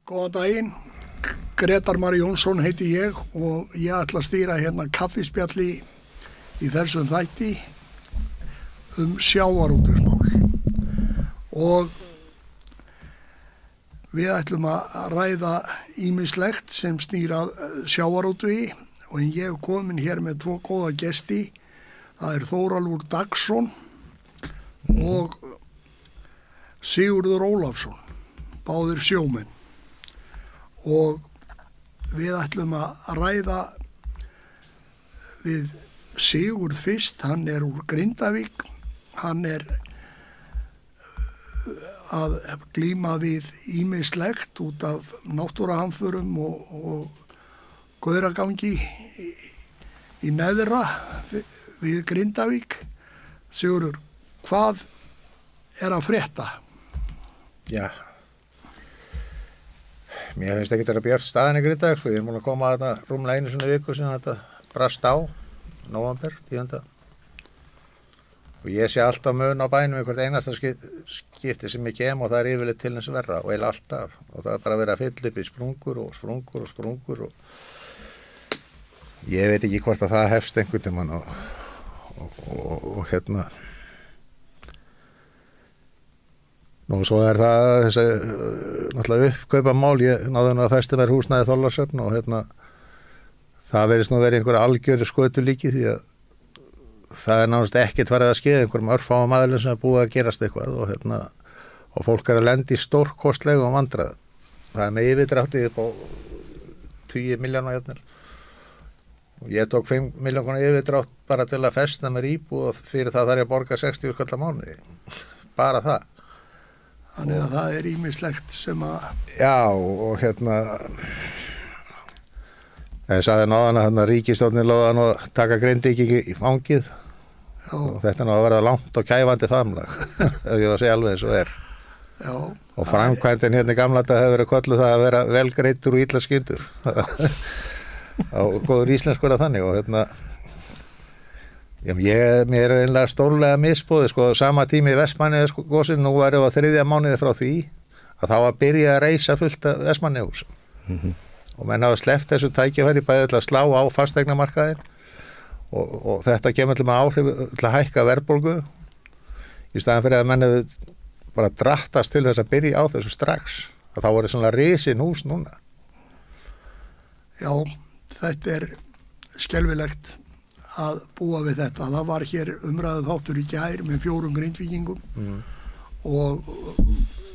Góðan daginn, Grétar Mar Jónsson heiti ég og ég ætla að stýra hérna kaffispjalli í þessum þætti sjávarútvegsmál og við ætlum að ræða ýmislegt sem snýr að sjávarútvegi og ég hef komin hér með tvo góða gesti, það Þórólfur Dagsson og Sigurður Ólafsson, báðir sjómenn. Og við ætlum að ræða við Sigurð fyrst, hann úr Grindavík, hann að glíma við ýmislegt út af náttúruhamförum og gauragangi í neðra við Grindavík. Sigurður, hvað að frétta? Já. Mér finnst ekki að björt staðan í Grindavík, ég múin að koma að þetta rúmlega einu svona viku sem þetta brast á, nóvember, 10. Og ég sé alltaf mun á bænum í hvert einasta skipti sem ég kem og það yfirleitt til eins verra og eiginlega alltaf. Og það bara verið að fylla upp í sprungur og ég veit ekki hvort að það hefst einhvern tímann og hérna. Nú svo það þessi náttúrulega uppkaupamál, ég náði að festa mér húsnæði Þorlákshöfn og hérna það verðist nú verið einhverja algjöru skötulíki því að það nánast ekkert farið að skeða einhverjum örfáum aðilum sem búið að gerast eitthvað og hérna og fólk að lenda í stórkostlegum vandræðum. Það með yfirdrátti upp á 10 milljóna jafnvel. Og ég tók 5 milljóna yfirdrátt bara til að festa mér íbúð og fyrir það þarf ég að borga 60 skall á mánuði. Bara það. Þannig að það ýmislegt sem að... Já, og hérna... Ég sagði náðan að ríkisstjórnin lofaði að taka Grindvíkinga í fangið. Já. Og þetta að verða langt og kæfandi famlag, ef ég var að segja alveg eins og Já. Og framkvæmdin hérna í gamla þetta hefur verið kölluð það að vera vel greiddur og illa skyldur. Og góður íslenskur að þannig og hérna... Mér einlega stórlega misboðið, sama tími í Vestmannaeyjagosinu, nú erum við á 3. mánuði frá því að þá að byrja að reisa fullt af Vestmannaeyjahúsum. Og menn hafa sleppt þessu tækifæri bæði til að slá á fasteignamarkaðinn og þetta kemur til með áhrif til að hækka verðbólgu í staðan fyrir að menn hefur bara drattast til þess að byrja á þessu strax, að þá voru svona risin hús núna. Já, þetta skelfilegt að búa við þetta. Það var hér umræðu þáttur í gær með 4 Grindvíkingum og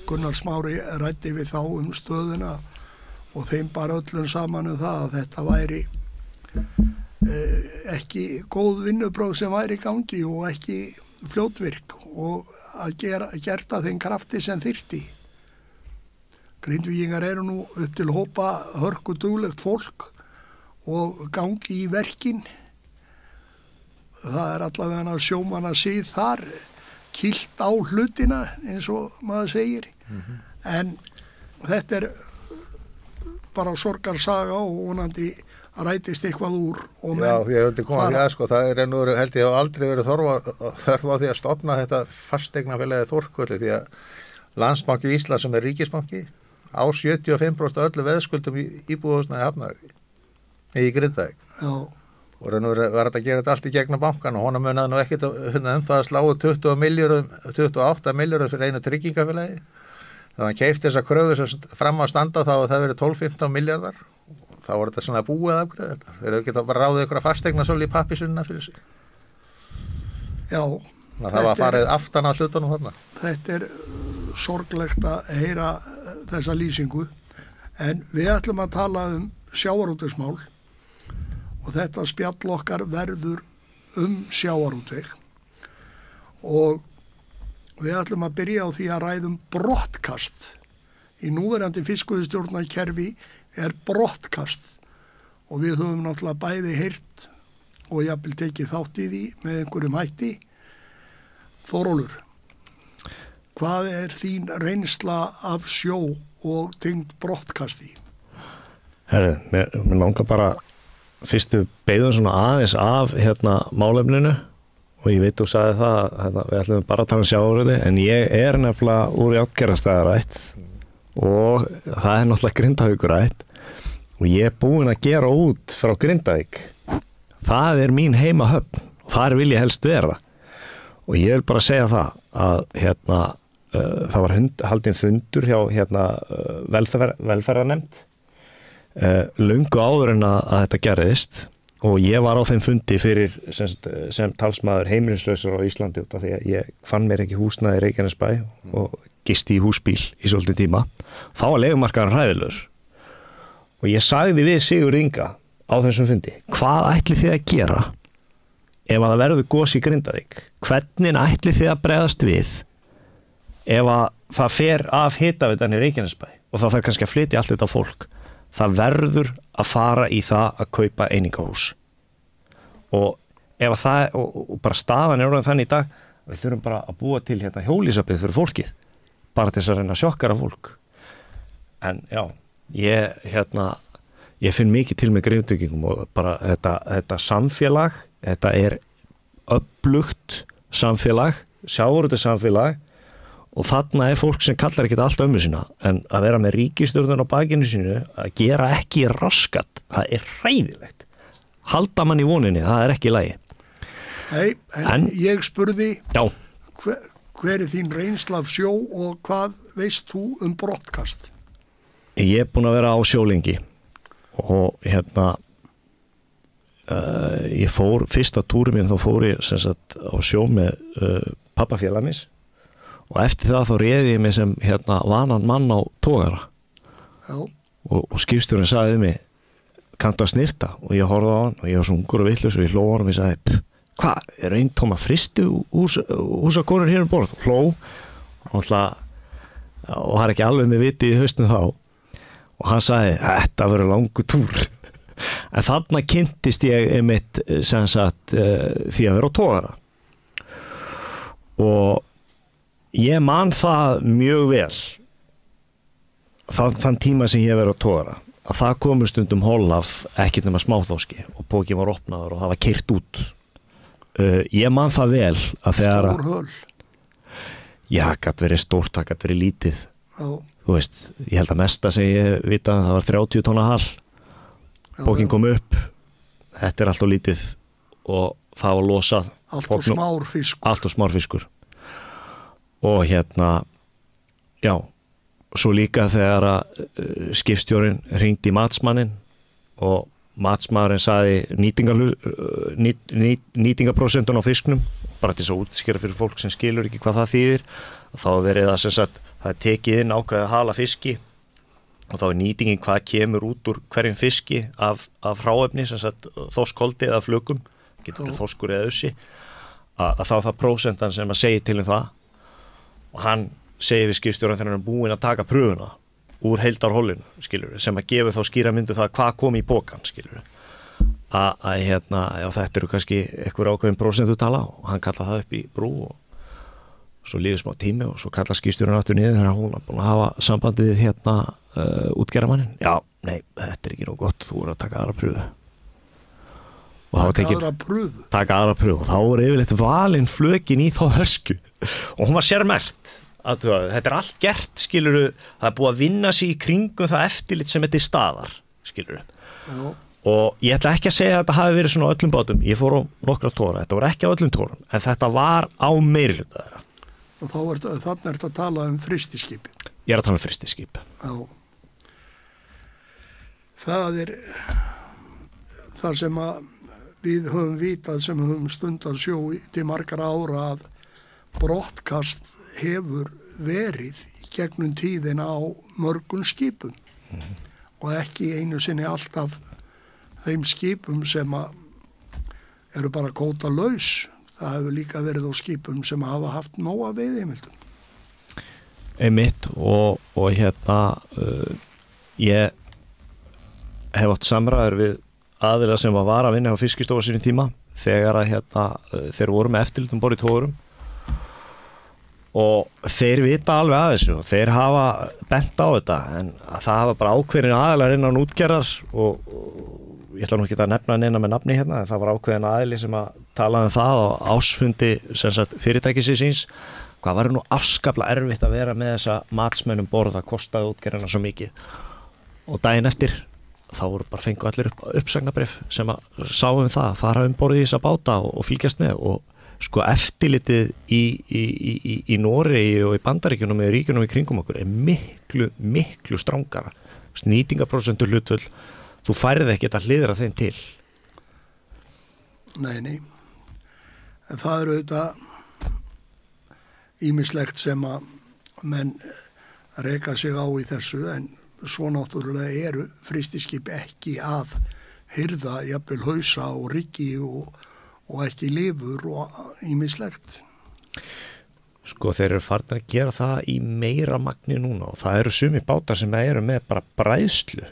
Gunnar Smári ræddi við þá stöðuna og þeim bara öllum saman það að þetta væri ekki góð vinnubrögð sem væri í gangi og ekki fljótvirk og að gert að þeim krafti sem þyrfti. Grindvíkingar eru nú upp til hópa hörkuduglegt fólk og gangi í verkin. Það allavega sjómanna síð þar, kýlt á hlutina eins og maður segir. En þetta bara sorgarsaga og vonandi rætist eitthvað úr. Já, ég vildi koma því að það nú held ég aldrei verið þörf á því að stofna þetta fasteignafélagið Þórkötlu því að Landsbanki Íslands sem ríkisbanki á 75% öllu veðskuldum í íbúðarhúsnæði Hafnarfirði í Grindavík. Já. Og var þetta að gera þetta allt í gegnum bankan og honum munaði nú ekkert það að slá 28 milljörðum fyrir einu tryggingafélagi. Þannig að hann keypti þessar kröfur sem fram að standa þá að það verið 12-15 milljarðar og þá var þetta svona búið að afgreiða þetta. Þeir hefur getað bara ráðið ykkur að fasteignarsölu í pappírsunna fyrir sig. Já. Það var farið aftan að hlutunum þarna. Þetta sorglegt að heyra þessa lýsingu en við ætlum að tala sjávarútvegsmál. Og þetta spjall okkar verður sjávarútveg og við ætlum að byrja á því að ræðum brottkast. Í núverandi fiskveiðistjórnarkerfi brottkast og við höfum náttúrulega bæði heyrt og jafnvel tekið þátt í því með einhverjum hætti. Þórólfur, hvað þín reynsla af sjó og tengd brottkasti? Herri, mér langar bara fyrstu beigðum svona aðeins af málefninu og ég veit þú sagði það við ætlum bara að tala sjávarútveg en ég nefnilega úr Járngerðarstaðarætt og það náttúrulega Grindavíkurætt og ég búinn að gera út frá Grindavík. Það mín heimahöfn og þar vil ég helst vera og ég vil bara segja það að það var haldinn fundur hjá velferðarnefnd löngu áður en að þetta gerðist og ég var á þeim fundi fyrir sem talsmaður heimilislausra á Íslandi út af því að ég fann mér ekki húsnæði í Reykjanesbæ og gisti í húsbíl í svolítið tíma. Þá var leigumarkaðurinn hræðilegur og ég sagði við Sigurð Inga á þessum fundi, hvað ætlið þið að gera ef að það verður gos í Grindavík? Hvernig ætlið þið að bregðast við ef að það fer af hitaveitan í Reykjanesbæ og það þarf kannski að flytja allt þetta fólk? Það verður að fara í það að kaupa einingahús og ef það og bara staðan orðin þannig í dag við þurfum bara að búa til hjólísabið fyrir fólkið bara til þess að reyna að sjokkara fólk en já, ég finn mikið til með Grindvíkingum og bara þetta samfélag, þetta öflugt samfélag, sjávarútvegssamfélag og þarna fólk sem kallar ekki allt ömmu sína en að vera með ríkisstjórnin á bakinu sínu að gera ekki raskat, það hræðilegt. Halda mann í voninni, það ekki í lagi. Nei, en ég spurði já. Hver þín reynsla af sjó og hvað veist þú brottkast? Ég búinn að vera á sjó lengi og ég fór fyrsta túri minn þá fór ég sem sagt á sjó með pappafélag mis og eftir það þá réði ég mig sem vanan mann á togara og skipstjórinn sagði mig kanntu að snirta og ég horfði á hann og ég var svo ungur og vitlaus og ég hló á hann og ég sagði hvað, eintóma fristu húsakonur hér borð og hló og það ekki alveg með viti í haustum þá og hann sagði þetta verður langur túr en þarna kynntist ég einmitt sem sagt því að vera á togara og ég man það mjög vel þann tíma sem ég verið á togara að það komu stundum holaf ekkert nema smáþóski og pókin var opnaður og það var keyrt út ég man það vel að þegar stór höl já, gætt verið stórt, það gætt verið lítið já. Þú veist, ég held að mesta sem ég vita það var 30 tonna hal pókin kom upp þetta allt og lítið og það var losað allt og smár fiskur og já svo líka þegar að skipstjórinn hringdi í matsmannin og matsmaðurinn sagði nýtingaprósentun á fisknum bara til þess að útskýra fyrir fólk sem skilur ekki hvað það þýðir þá verið það sem sagt það tekið inn ákveðið að hala fiski og þá nýtingin hvað kemur út úr hverjum fiski af hráefni sem sagt þorskoldi eða flökum getur verið þorskur eða ussi að þá það prósentan sem að segja til það og hann segir við skipstjórann þegar hann búinn að taka pröfuna úr heildarhollinu, skilur sem að gefa þá skýra myndu það hvað kom í pokan, skilur já, þetta eru kannski einhver ákveðin prósentutala og hann kalla það upp í brú og svo líður smá tími og svo kalla skipstjórann aftur niður þegar hún er búin að hafa sambandi við útgerðarmanninn já, nei, þetta ekki nóg gott, þú að taka aðra pröfu og taka aðra pröfu og þá yfirleitt valinn flökin í þá hösku og hún var sérmerkt þetta allt gert, skiluru það búið að vinna sig í kringum það eftirlit sem þetta staðar, skiluru og ég ætla ekki að segja að þetta hafi verið svona á öllum bátum, ég fór á nokkra tóra þetta voru ekki á öllum tórum, en þetta var á meirihluta þeirra og þannig er þetta að tala fristiskip ég er að tala fristiskip já það þar sem að við höfum vitað sem höfum stundað sjó til margar ára að brottkast hefur verið í gegnum tíðina á mörgum skipum og ekki einu sinni alltaf þeim skipum sem eru bara kvótalaus það hefur líka verið á skipum sem hafa haft nóga veiðiheimildum einmitt og ég hef átt samræður við aðila sem var að vinna á Fiskistofu sínum tíma þegar að þeir voru með eftirlitum borð í tórum og þeir vita alveg að þessu og þeir hafa bent á þetta en það hafa bara ákveðin aðilar innan útgerðar og ég ætla nú ekki að nefna neina með nafni en það var ákveðin aðili sem að talaði það á ásfundi sem sagt fyrirtækisins hvað var nú afskaplega erfitt að vera með þessa matsmennum borð, það kostaði útgerðina svo mikið og daginn eftir þá voru bara fengu allir uppsagnabrif sem að sáum það að fara borð í þessa báta og fylgjast með og sko eftirlitið í Noregi og í Bandaríkjunum eða ríkjunum í kringum okkur miklu strangara. Nýtingarprósentur hlutföll, þú færið ekki að hliðra þeim til. Nei. En það eru auðvitað ýmislegt sem að menn reka sig á í þessu en svo náttúrulega eru frystiskip ekki að hirða jafnvel hausa og ryggi og ekki lifur og ýmislegt. Sko þeir eru farnir að gera það í meira magni núna og það eru sumi bátar sem eru með bara bræðslu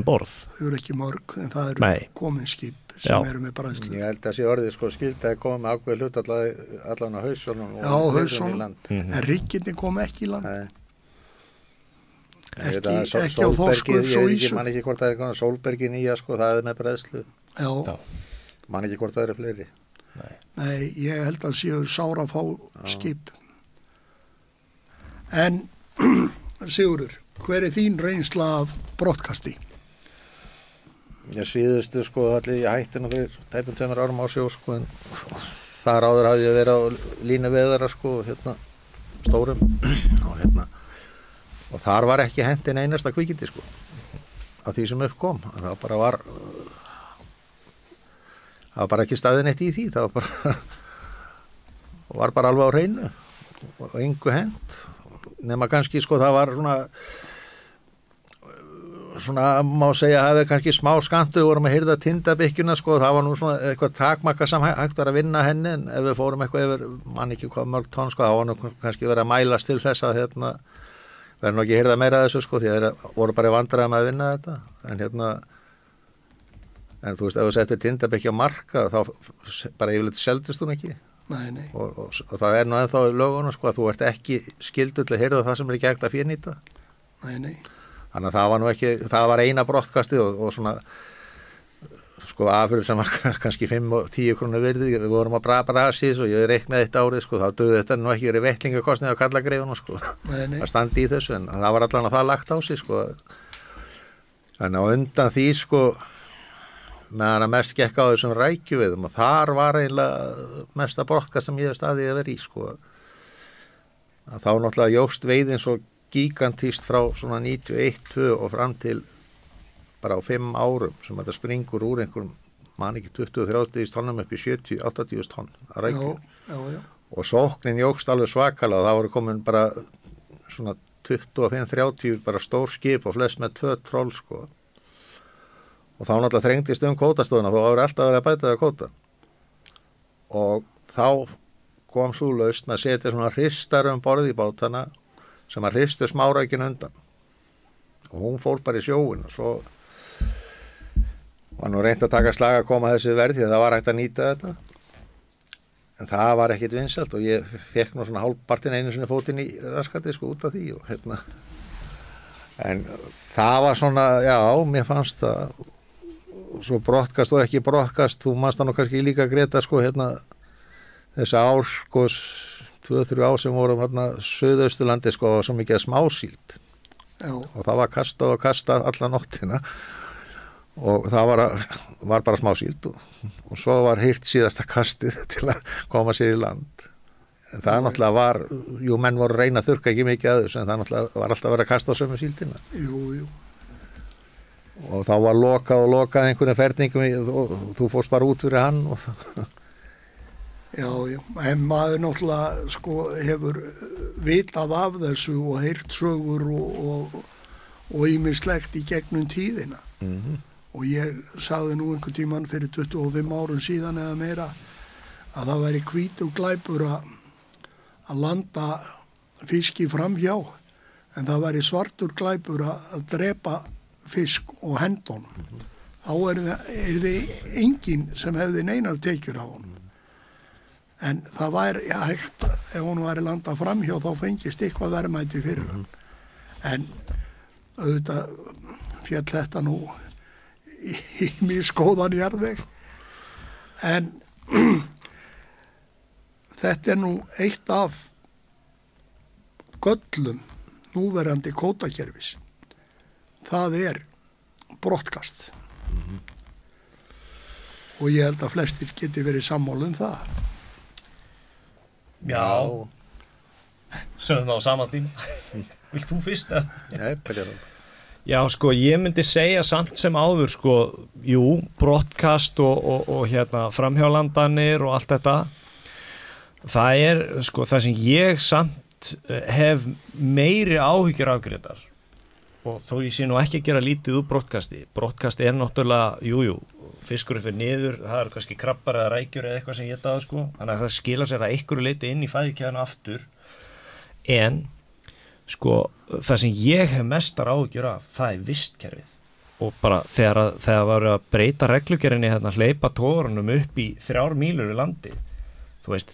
borð. Þau eru ekki mörg en það eru komin skip sem eru með bræðslu. Ég held að sé orðið sko skildi að koma með ákveð hlut allan á hausunum og hausunum í land. En rygginni kom ekki í land. Nei. Ekki á Þorskufs og Ísu. Ég man ekki hvort það er Sólbergi nýja sko, það með bræðslu. Já. Man ekki hvort það eru fleiri. Nei, ég held að séu sárafá skip. En Sigurður, hver er þín reynsla af brottkasti? Ég síðustu sko allir í hættinu fyrir tæpum 2 árum á sjó sko en þar áður hafði ég verið á línu veðara sko stórum og þar var ekki hentin einasta kvikindi sko af því sem upp kom. Það var bara ekki staðið neitt í því, það var bara alveg á hreinu og engu hent nema kannski sko það var svona má segja að hafi kannski smá skamtu, við vorum að hirða tindabykkjuna sko, það var nú svona eitthvað takmarka sem hægt var að vinna henni en ef við fórum eitthvað yfir, mann ekki hvað mörg tonn sko, það var nú kannski verið að mælast til þess að verður nú ekki hirða meira þessu sko, því að þeir voru bara í vandræðum að vinna þetta en þú veist, ef þú settir tindabykkja á marka þá bara yfirleitt seldist hún ekki. Nei. Og það er nú ennþá í lögunum sko að þú ert ekki skyldur til að hirða það sem er ekki hægt að fénýta. Nei. Þannig að það var nú ekki, það var eina brottkastið og svona sko afurð sem var kannski 5 og 10 krónur virði, við vorum að brasís og ég reiknaði eitt árið sko, þá döði þetta nú ekki verið vettlingakostnið á kallagreifunum sko, að standa í þessu en það var allan að það lagt á sig sko. Þannig að undan því sko meðan að mest gekk á þessum rækjuveiðum og þar var eiginlega mesta brottkast sem ég hef staðið að vera í sko. Að þá náttúrulega jókst veiðin svo gigantíst frá svona 91-2 og fram til bara á 5 árum sem þetta springur úr einhverjum, man ekki 20-30 tonnum upp í 70-80 tonn að rækju. Já. Og sóknin jókst alveg svakalega, það voru komin bara svona 25-30 bara stór skip og flest með 2 troll sko. Og þá náttúrulega þrengdist kvótastofuna, þá var alltaf verið að bæta það kvóta. Og þá kom svo lausn að setja svona hristar borð í bátana sem að hristu smárækin undan. Og hún fór bara í sjóin og svo var nú reynt að taka slag að koma þessi verð því að það var hægt að nýta þetta. En það var ekkit vinsælt og ég fekk nú svona hálfpartin einu sinni fótinn í raskatið sko út af því og En það var svona, já, mér fannst það svo brottkast og ekki brottkast, þú manst það nú kannski líka Greta sko þessi ár sko 2-3 ár sem vorum Suðausturlandi sko svo mikið smásíld og það var kastað alla nóttina og það var bara smásíld og svo var hýrt síðasta kastið til að koma sér í land. En það náttúrulega var, menn voru að reyna að þurrka ekki mikið að þessu en það náttúrulega var alltaf að vera að kasta á sömu síldina. Jú. Og þá var lokað einhvern ferningum og þú fórst bara út fyrir hann og Já, en maður náttúrulega sko hefur vitað af þessu og heyrt sögur og ýmislegt í gegnum tíðina. Og ég sagði nú einhvern tímann fyrir 25 árum síðan eða meira að það væri hvítur glæpur að landa fiski framhjá en það væri svartur glæpur að drepa fisk og hendón. Þá er þið enginn sem hefði neinar tekjur á honum. En það væri hægt, ef hún væri landað framhjá þá fengist eitthvað verðmæti fyrir hann. En auðvitað féll þetta nú í mjög skóðan jarðveg. En þetta er nú eitt af göllum núverandi kvótakerfis, það brottkast. Og ég held að flestir geti verið sammála það. Já. Sögðum það á sama tíma. Vilt þú fyrst að? Nei, byrjaðu. Já, sko, ég myndi segja samt sem áður, sko, jú, brottkast og framhjálandanir og allt þetta. Það sko, það sem ég samt hef meiri áhyggjur af Grétar. Og þó ég sé nú ekki að gera lítið úr brottkasti. Brottkast náttúrulega, jú, fiskurinn fyrir niður, það kannski krabbar eða rækjur eða eitthvað sem ég það, sko. Þannig að það skilar sér að einhverju leiti inn í fæðikeðjuna aftur. En, sko, það sem ég hef mestar áhyggjur af, það vistkerfið. Og bara þegar var að breyta reglugerðinni hleypa togarunum upp í 3 mílur í landi. Þú veist,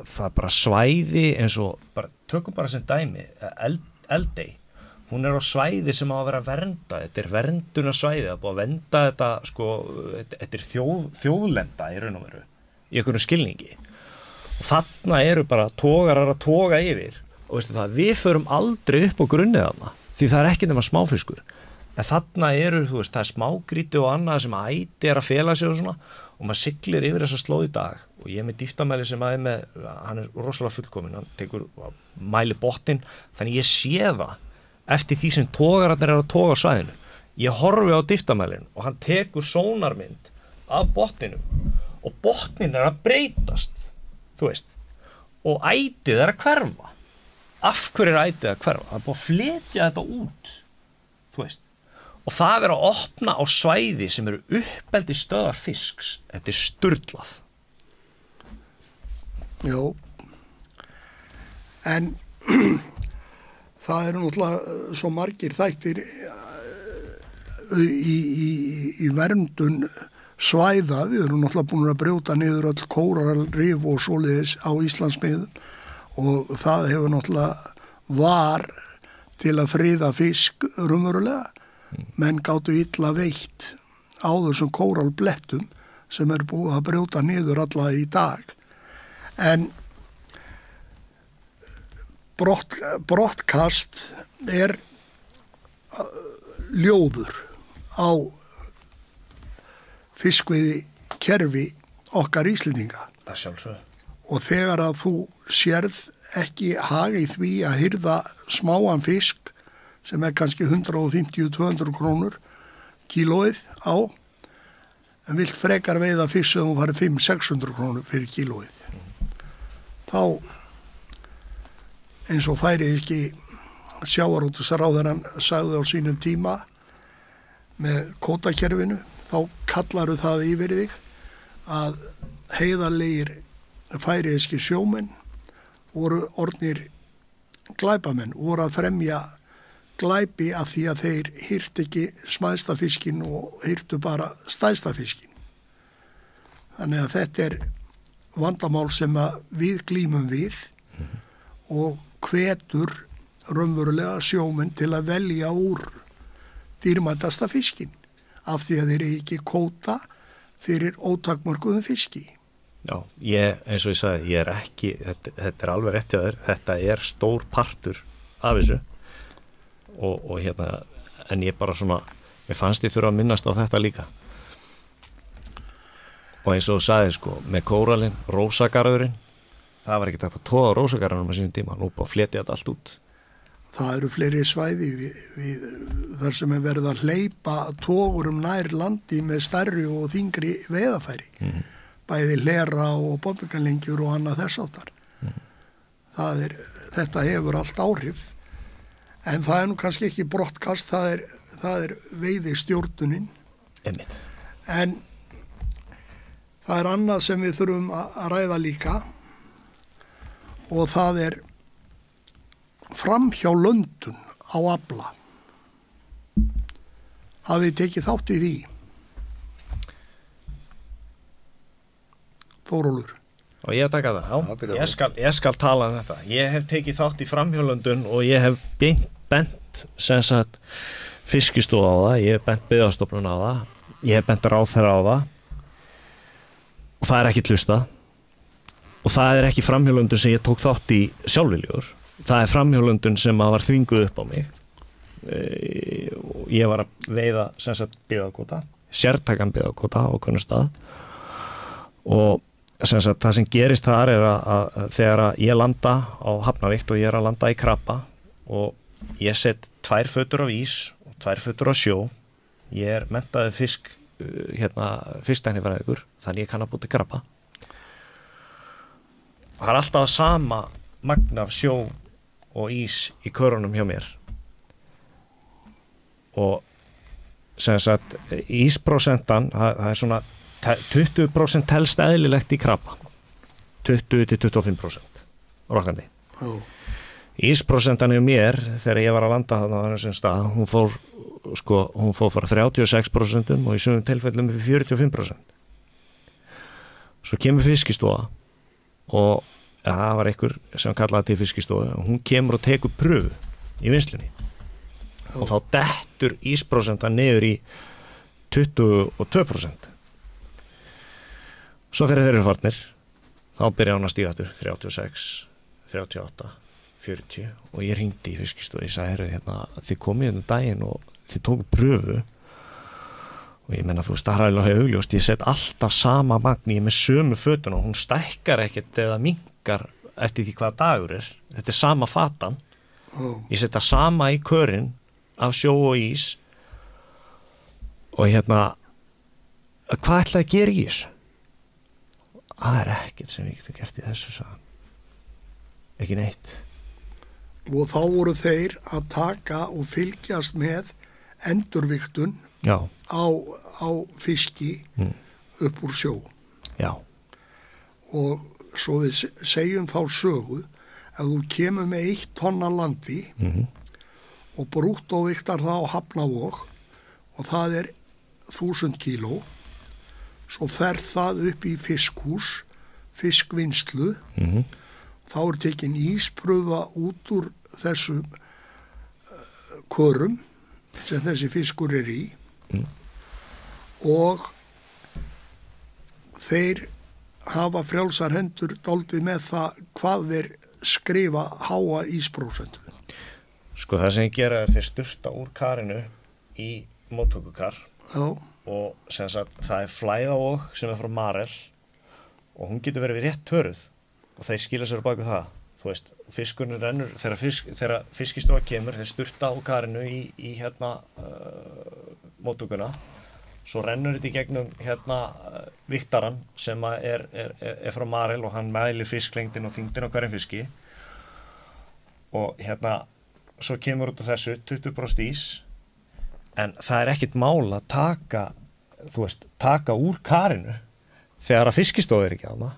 það bara svæði eins og, tökum bara sem dæmi, Eldey. Hún á svæði sem á að vera vernda, þetta verndunasvæði, það búið að vernda þetta, sko, þetta þjóðlenda í raun og veru, í einhverjum skilningi. Og þarna bara togarar að toga yfir, og veistu það, við förum aldrei upp á grunnið þarna, því það ekki nema smáfiskur. En þarna þú veist, það smágrýti og annað sem æti að fela sig og svona, og maður siglir yfir þessa slóð í dag, og ég með dýftamæli sem með, hann rosalega fullkominn, hann tekur mæli botnin, þannig ég sé það, eftir því sem togararnir að toga á svæðinu. Ég horfi á dýftamælinn og hann tekur sónarmynd af botninum og botnin að breytast, þú veist, og ætið að hverfa. Af hverju ætið að hverfa? Það búið að fletja þetta út, þú veist, og það að opna á svæði sem uppeldi stöðar fisks. Þetta sturlað. Jó, en það náttúrulega svo margir þættir í verndun svæða. Við náttúrulega búin að brjóta niður öll kóralrif og svoleiðis á Íslandsmiðum, og það hefur náttúrulega var til að friða fisk raunverulega. Menn gátu illa veitt á þessum kóralblettum sem búið að brjóta niður alla í dag. En brottkast ljóður á fiskveiði kerfi okkar Íslendinga. Það sjálfsögðu. Og þegar að þú sérð ekki hag í því að hirða smáan fisk sem kannski 150-200 krónur kílóið á, en vilt frekar veiða fisk sem þú farið 500-600 krónur fyrir kílóið. Þá eins og færeyski sjávarútvegsráðherrann sagði á sínum tíma með kvótakerfinu, þá kallaru það yfir þig að heiðarlegir færeyski sjómenn voru orðnir glæpamenn, voru að fremja glæpi af því að þeir hirtu ekki smæðsta fiskinn og hirtu bara stærsta fiskinn. Þannig að þetta vandamál sem við glímum við og hvetur raunverulega sjómenn til að velja úr dýrmætasta fiskinn af því að þeir ekki kvóta fyrir ótakmörkuðum fiski. Já, eins og ég sagði, ekki, þetta alveg rétt hjá þér, þetta stór partur af þessu og en ég bara svona, mér fannst ég þurfa að minnast á þetta líka. Og eins og þú sagði, sko, með kóralinn, rósagarðurinn, það var ekki hægt að toga rósagarðunum á sínum tíma, nú bara fletja þetta allt út. Það eru fleiri svæði þar sem verið að hleypa togurum nær landi með stærri og þyngri veiðafæri. Bæði hlera og bombingalengjur og annað þess áttar. Þetta hefur allt áhrif, en það nú kannski ekki brottkast, það veiðistjórnunin. Einmitt. En það annað sem við þurfum að ræða líka, og það framhjálöndun á afla. Hafið þið tekið þátt í því? Þórólfur. Og ég taka það, ég skal tala um þetta. Ég hef tekið þátt í framhjálöndun og ég hef bent sem sagt Fiskistofu á það, ég hef bent Byggðastofnun á það, ég hef bent ráðherra á það og það ekki hlustað og það ekki framhjálöndun sem ég tók þátt í sjálfviljugur. það er framhjólundun sem að var þvinguð upp á mig. Ég var að veiða sem sagt byggðakvóta, sértækan byggðakvóta á hvernig stað og sem sagt það sem gerist þar er að þegar ég landa á Hafnavík og ég er að landa í krabba og ég set 2 fötur á ís og 2 fötur á sjó. Ég er menntaður fisktæknifræðingur, þannig ég kann að búti krabba. Það er alltaf sama magn af sjó og ís í körunum hjá mér. Og sem sagt ísprósentan, það er svona 20% telst eðlilegt í krabba. 20-25% rokkandi. Ísprósentan hjá mér þegar ég var að landa þarna á þessum stað, hún fór frá 36% og í sumum tilfellum upp í 45%. Svo kemur Fiskistofa og það var einhver sem kallaði til Fiskistofu og hún kemur og tekur pröfu í vinnslunni og þá dettur ísprósentan niður í 22%. Svo þegar þeir eru farnir þá byrja hún að stíga aftur 36, 38, 40 og ég hringdi í Fiskistofu og ég sagði þið komið hérna daginn og þið tóku pröfu og ég menna þú veist starraðilega augljóst, ég set alltaf sama magn, ég er með sömu fötun og hún stækkar ekkert eða minnkar eftir því hvaða dagur er, þetta er sama fatan, ég setja sama í körinn af sjó og ís og hvað ætlaði að gera í þessu? Það er ekkert sem við getum gert í þessu sagðan. Ekki neitt. Og þá voru þeir að taka og fylgjast með endurvigtun á fiski upp úr sjó. Já. Og svo við segjum þá sögu, ef þú kemur með 1 tonna landví og brúttóviktar það á Hafnavog og það er 1000 kíló, svo fer það upp í fiskhús, fiskvinnslu, þá er tekin íspröfa út úr þessum körum sem þessi fiskur er í og þeir hafa frjálsar hendur dálítið með það hvað þeir skrifa háa ísprósentu. Sko það sem ég gera er þeir sturta úr karinu í móttökukar og sem sagt það er flæðavog sem er frá Marel og hún getur verið við rétt töruð og þeir skila sér á baku það. Þú veist, fiskurinn rennur, þegar Fiskistofa kemur, þeir sturta á karinu í móttökuna, svo rennur þetta í gegnum viktaran sem er frá Marel og hann mælir fisklengdin og þyngdin á hverjum fiski og svo kemur út af þessu 20% ís en það er ekkert mál að taka úr karinu þegar að Fiskistofa er ekki á það,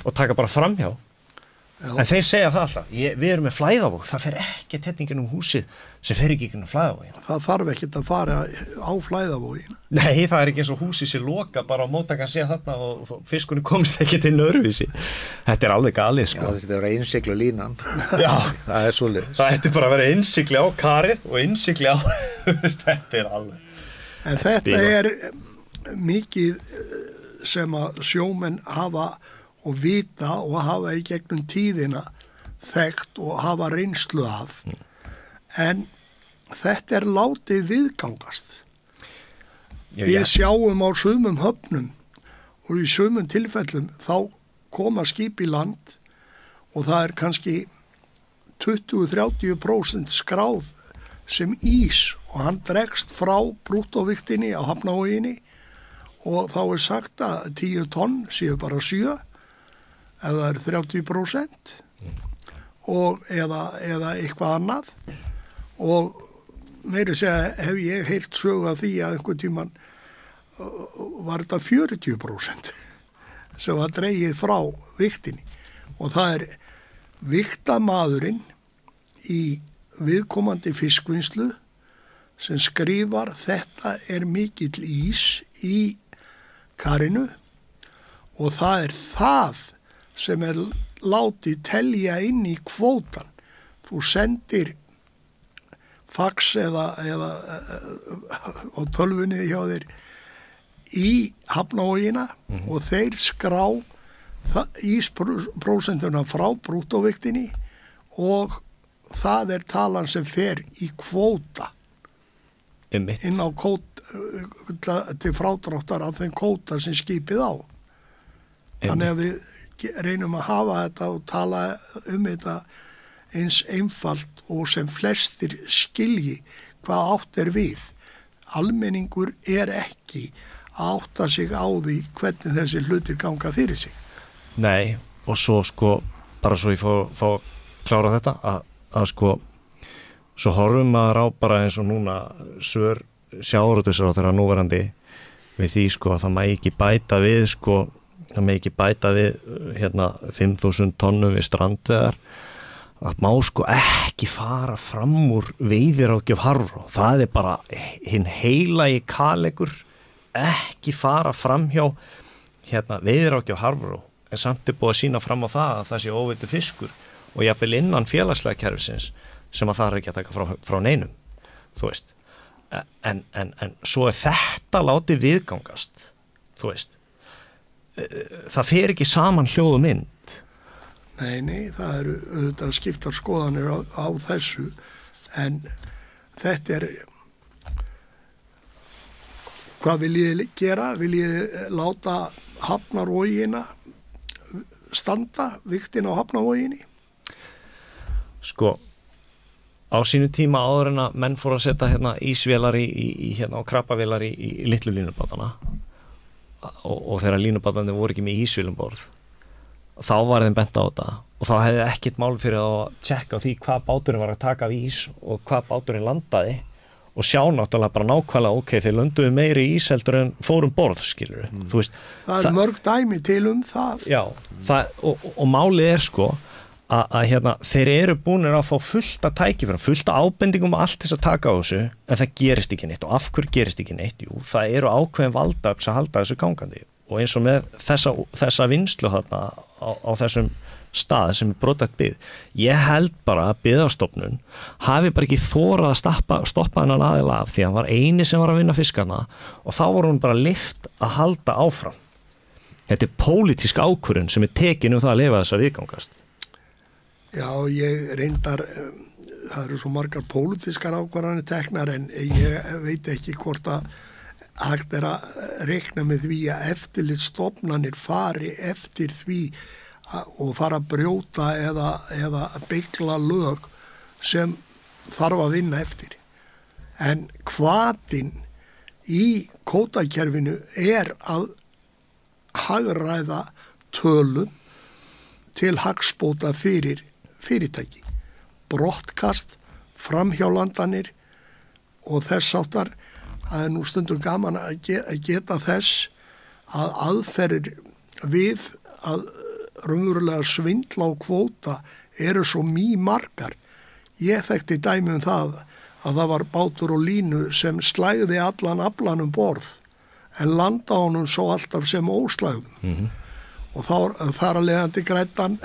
og taka bara framhjá. En þeir segja það alltaf, við erum með flæðavog, það fer ekki tetningin húsið sem fer ekki inn á flæðavogina. Það þarf ekki að fara á flæðavogina. Nei, það er ekki eins og húsið sé loka bara á móttakan sé þarna og fiskunni komst ekki til öðruvísi. Þetta er alveg galið, sko. Já, þetta er að vera innsiglu línan. Já. Það er svolítið. Það ætti bara að vera innsigli á karið og innsigli á, þetta er alveg. En þetta er mikið sem að sjómenn hafa og vita og hafa í gegnum tíðina þekkt og hafa reynslu af. En þetta er látið viðgangast. Við sjáum á sumum höfnum og í sumum tilfellum þá koma skip í land og það er kannski 20-30% skráð sem ís og hann dregst frá brúttóviktinni á Hafnavoginni og þá er sagt að 10 tonn séu bara 7 ef það er 30% og eða eitthvað annað og meiri segja hef ég heyrt sögu af því að einhvern tímann var þetta 40% sem var dregið frá viktinni og það er viktamaðurinn í viðkomandi fiskvinnslu sem skrifar þetta er mikill ís í karinu og það er það sem er látið telja inn í kvótan. Þú sendir fax eða á tölvunni hjá þér í Hafnavogina og þeir skrá ísprósentuna frá brúttóviktinni og það talan sem fer í kvóta inn á kvóta til frádráttar af þeim kvóta sem skipið á. Þannig að við reynum að hafa þetta og tala þetta eins einfalt og sem flestir skilji hvað átt við. Almenningur ekki að átta sig á því hvernig þessi hlutir ganga fyrir sig. Nei, og svo sko, bara svo ég fá að klára þetta, að sko, svo horfum maður á bara eins og núna svör sjávarútvegsráðherra þeirra núverandi við því sko að það má ekki bæta við sko, það má ekki bæta við 5.000 tonnum við strandveðar, það má sko ekki fara fram úr veiðiráðgjöf Hafró. Það bara hinn heilagi kalegur, ekki fara framhjá veiðiráðgjöf Hafró, en samt búið að sýna fram á það að það sé óveitur fiskur og jafnvel innan félagslega kerfisins sem að það ekki að taka frá neinum, þú veist. En svo þetta látið viðgangast, þú veist. Það fer ekki saman hljóð og mynd. Nei, það eru auðvitað skiptar skoðanir á þessu, en þetta hvað vil ég gera? Vil ég láta Hafnarvogina standa, viktin á Hafnarvoginni? Sko, á sínu tíma áður en að menn fóru að setja ísvélar og krabbavélar í litlu línubátana og þegar línubátandi voru ekki með ísvélum borð, þá var þeim bent á þetta og þá hefði ekkert mál fyrir að tjekka á því hvað báturinn var að taka af ís og hvað báturinn landaði og sjá náttúrulega bara nákvæmlega, ok, þeir lönduðu meiri ís heldur en fórum borð, skilur þú veist. Það mörg dæmi til það. Já, og málið sko að þeir eru búnir að fá fullt að tækifærum, fullt að ábendingum allt þess að taka á þessu, en það gerist ekki neitt. Og af hverju gerist ekki neitt? Jú, það eru ákveðin valdaöfl að halda þessu gangandi. Og eins og með þessa vinnslu þarna á þessum stað sem brothætt byggð, ég held bara að Byggðastofnun hafi bara ekki þorað að stoppa hennan aðila af því að hann var eini sem var að vinna fiskana og þá var hún bara lyft að halda áfram. Þetta pólitísk ákvörðun sem tekin það að lifa þess að viðgangast. Já, ég reyndar, það eru svo margar pólitískar ákvarðanir teknar en ég veit ekki hvort að hægt að reikna með því að eftirlitsstofnanir fari eftir því og fara að brjóta eða beygla lög sem þarf að vinna eftir. En hvatinn í kvótakerfinu að hagræða tölum til hagsbóta fyrir fyrirtæki, brottkast, framhjálandanir og þess áttar. Það nú stundum gaman að geta þess að aðferðir við að raunverulega svindla á kvóta eru svo margar. Ég þekkti dæmi það að það var bátur og línu sem slægði allan aflan borð en landa honum svo alltaf sem óslægðum. Og þar að leiðandi græddan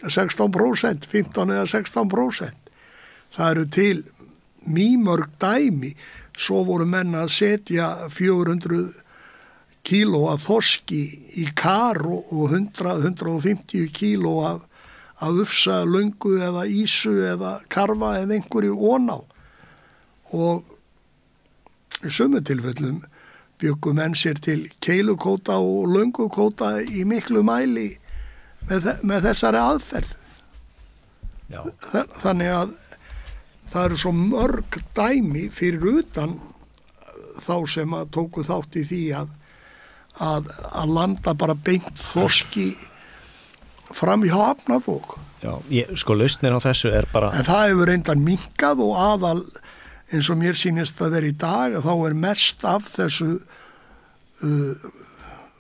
16%, 15 eða 16%. Það eru til mörg dæmi, svo voru menn að setja 400 kíló af þorski í kar og 100-150 kíló af ufsa, löngu eða ísu eða karfa eða einhverju oná. Og í sömu tilfellum bjuggu menn sér til keilukóta og löngukóta í miklu mæli með þessari aðferð. Já. Þannig að það eru svo mörg dæmi fyrir utan þá sem að tóku þátt í því að landa bara beint þorski fram í Hafnarvog. Já, sko lausnin á þessu bara... En það hefur reyndar minnkað og aðal eins og mér sýnist að vera í dag að þá mest af þessu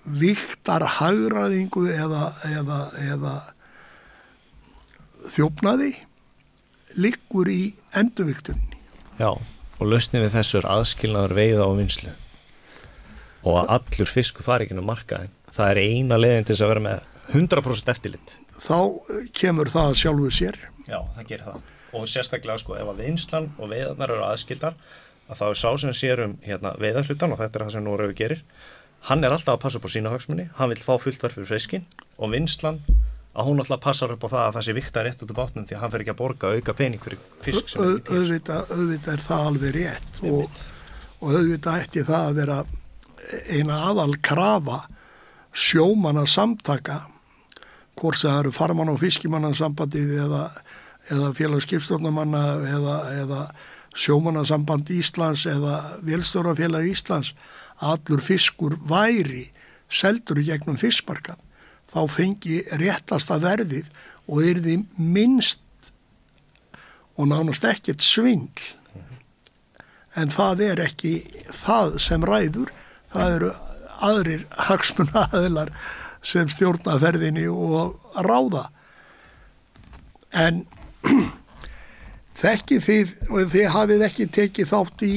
viktar hagræðingu eða þjófnaði liggur í endurvigtuninni. Já, og lausnin við þessu aðskilnaður veiða og vinnslu og að allur fiskur fari ekki á markaðinn. Það eina leiðin til þess að vera með 100% eftirlit. Þá kemur það sjálfu sér. Já, það gerir það. Og sérstaklega sko, ef að vinslan og veiðarnar eru aðskildar, að þá sá sem sér veiðarhlutan og þetta það sem Noregur gerir. Hann alltaf að passa upp á sína hagsmuni, hann vill fá fullt verð fyrir fiskinn og vinslan að hún alltaf passar upp á það að það sé vigta rétt út úr bátnum því að hann fer ekki að borga auka pening fyrir fisk sem er til. Auðvitað er það alveg rétt og auðvitað ætti það að vera eina aðal krafa sjómanna samtaka, hvort það eru farmann- og fiskimannasambandið eða félagsskipstjórnarmanna eða sjómannasamband Íslands eða vélstjórafélag Íslands, allur fiskur væri seldur í gegnum fiskmarkað, þá fengi réttasta verðið og yrði minnst og nánast ekkert svindl. En það er ekki það sem ræður, það eru aðrir hagsmunaaðilar sem stjórna ferðinni og ráða. En þekkið þið, og þið hafið ekki tekið þátt í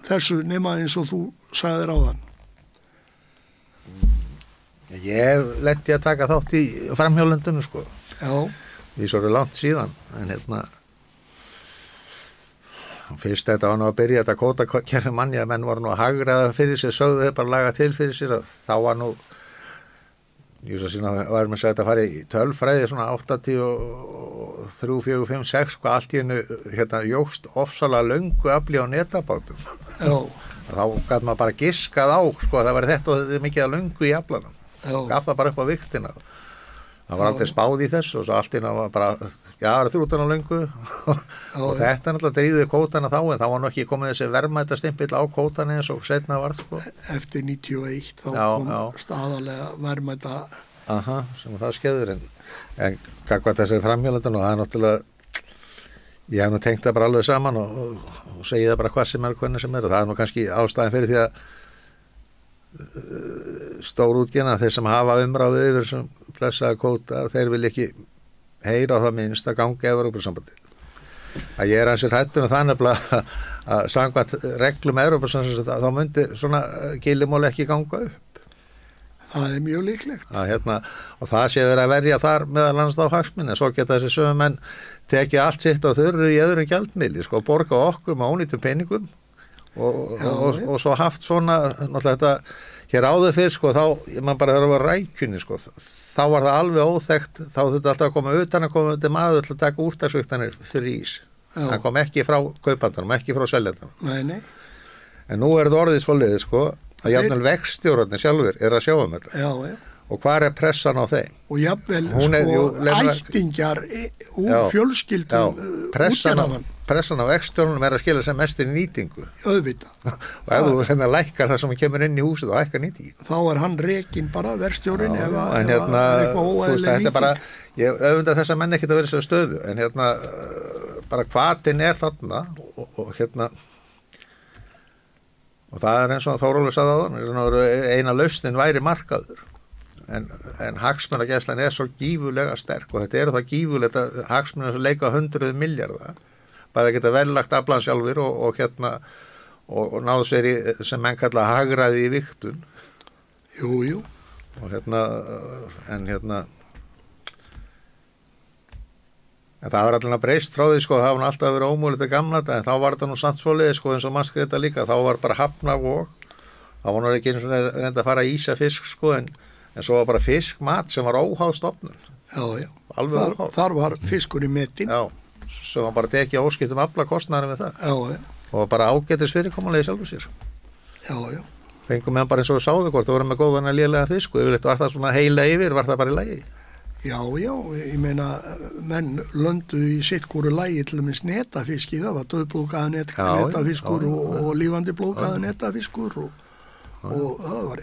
þessu nema eins og þú sagðir áðan. Ég lenti að taka þátt í framhjólundinu sko. Já. Við svo langt síðan, en fyrst þetta var nú að byrja þetta kvótakerfi manni að menn voru nú að hagraða fyrir sér, sögðu þau bara laga til fyrir sér og þá var nú, ég svo sína var með að fara í tölfræði svona 83, 4, 5, 6, hvað allt í hennu jókst ofsalega löngu afli á netabátum. Já. Þá gæti maður bara giskað á, sko, það var þetta mikið að löngu í aflanum. Gaf það bara upp á viktina. Það var aldrei spáð í þess og svo allt inn var bara, já, það er 13 á löngu og þetta náttúrulega dríði kvótana þá, en þá var nú ekki komið þessi verðmætastimpill á kvótana eins og seinna varð, sko. Eftir 91 þá kom staðalega verðmæta. Sem það skeður, en gagnvart þessari framhjálendun og það er náttúrulega, ég hef nú tengt það bara alveg saman og segi það bara hvað sem er og hvernig sem er og það er nú kannski ástæðan fyrir því að stórútgerðina, þeir sem hafa umráðið yfir sem blessaða kvóta, þeir vil ekki heyra á það minnst að ganga Evrópusambandið. Að ég er ansið hrættur og það nefnilega að samkvæmt reglum Evrópusambandið þá myndi svona gillimál ekki ganga upp. Það er mjög líklegt. Og það sé verið að verja þar meðal annars þá hagsmuni, svo geta þessi sömu menn tekið allt sitt á þurru í öðrum gjaldmiðli, sko, borga okkur með ónýtum peningum og svo haft svona, náttúrulega þetta hér áður fyrr, sko, þá, mann bara þarf að vera rækjunni, sko, þá var það alveg óþekkt, þá þurfti alltaf að koma utan að koma til maður til að taka úrtaksvigtanir fyrir ís. Það kom ekki frá kaupandanum, ekki frá seljandanum. Nei. En nú er það orðið svoleiðis, sko, að jafnvel vegstjórarnir sjálfur er að sjá þetta. Já. Og hvar er pressan á þeim? Og jafnvel, ættingjar úr fjölskyldum útgerðarmann. Pressan á vegstjórnum er að skila sem mest í nýtingu. Auðvitað. Og ef þú lækkar það sem kemur inn í húsið og hækkar nýtingi. Þá er hann rekinn bara, verkstjórinn, ef er eitthvað óæðileg nýting. Ég auðvitað þess að menn ekkert að vera svo stöðu, en bara hvatinn er þarna og það er eins og Þórólfur sagði áðan, eina lausnin væri markaður. En hagsmunagæslan er svo gífurlega sterk og þetta eru það gífurlega hagsmunar sem leika 100 milljarða. Bæði geta verðlagt aflan sjálfur og náðu sér í sem menn kalla hagraði í vigtun. Jú. Og en það var allir breyst frá því, sko, það var alltaf verið ómúlið til gamla þetta, en þá var þetta nú samt svoleiðis, sko, eins og mannskreita líka, þá var bara Hafnarvog, þá var nú ekki eins og reynda að fara að ísa fisk, sko, en svo var bara fiskmat sem var óháð stofnun. Já. Alveg óháð. Þar var fiskur í metin. Já, sem var bara tekið óskiptum afla kostnaðurinn við það. Já. Og bara ágætis fyrirkomulega í sjálfu sér. Já. Fengum með hann bara eins og sáðu hvort, það voru með góðan að lélega fisk og yfirleitt var það svona heila yfir, var það bara í lagi. Já, ég meina, menn lönduðu í sitt hvoru lagi til dæmis netafiski, það var döðblókaða netafiskur og lífandi blókaða netafiskur og það var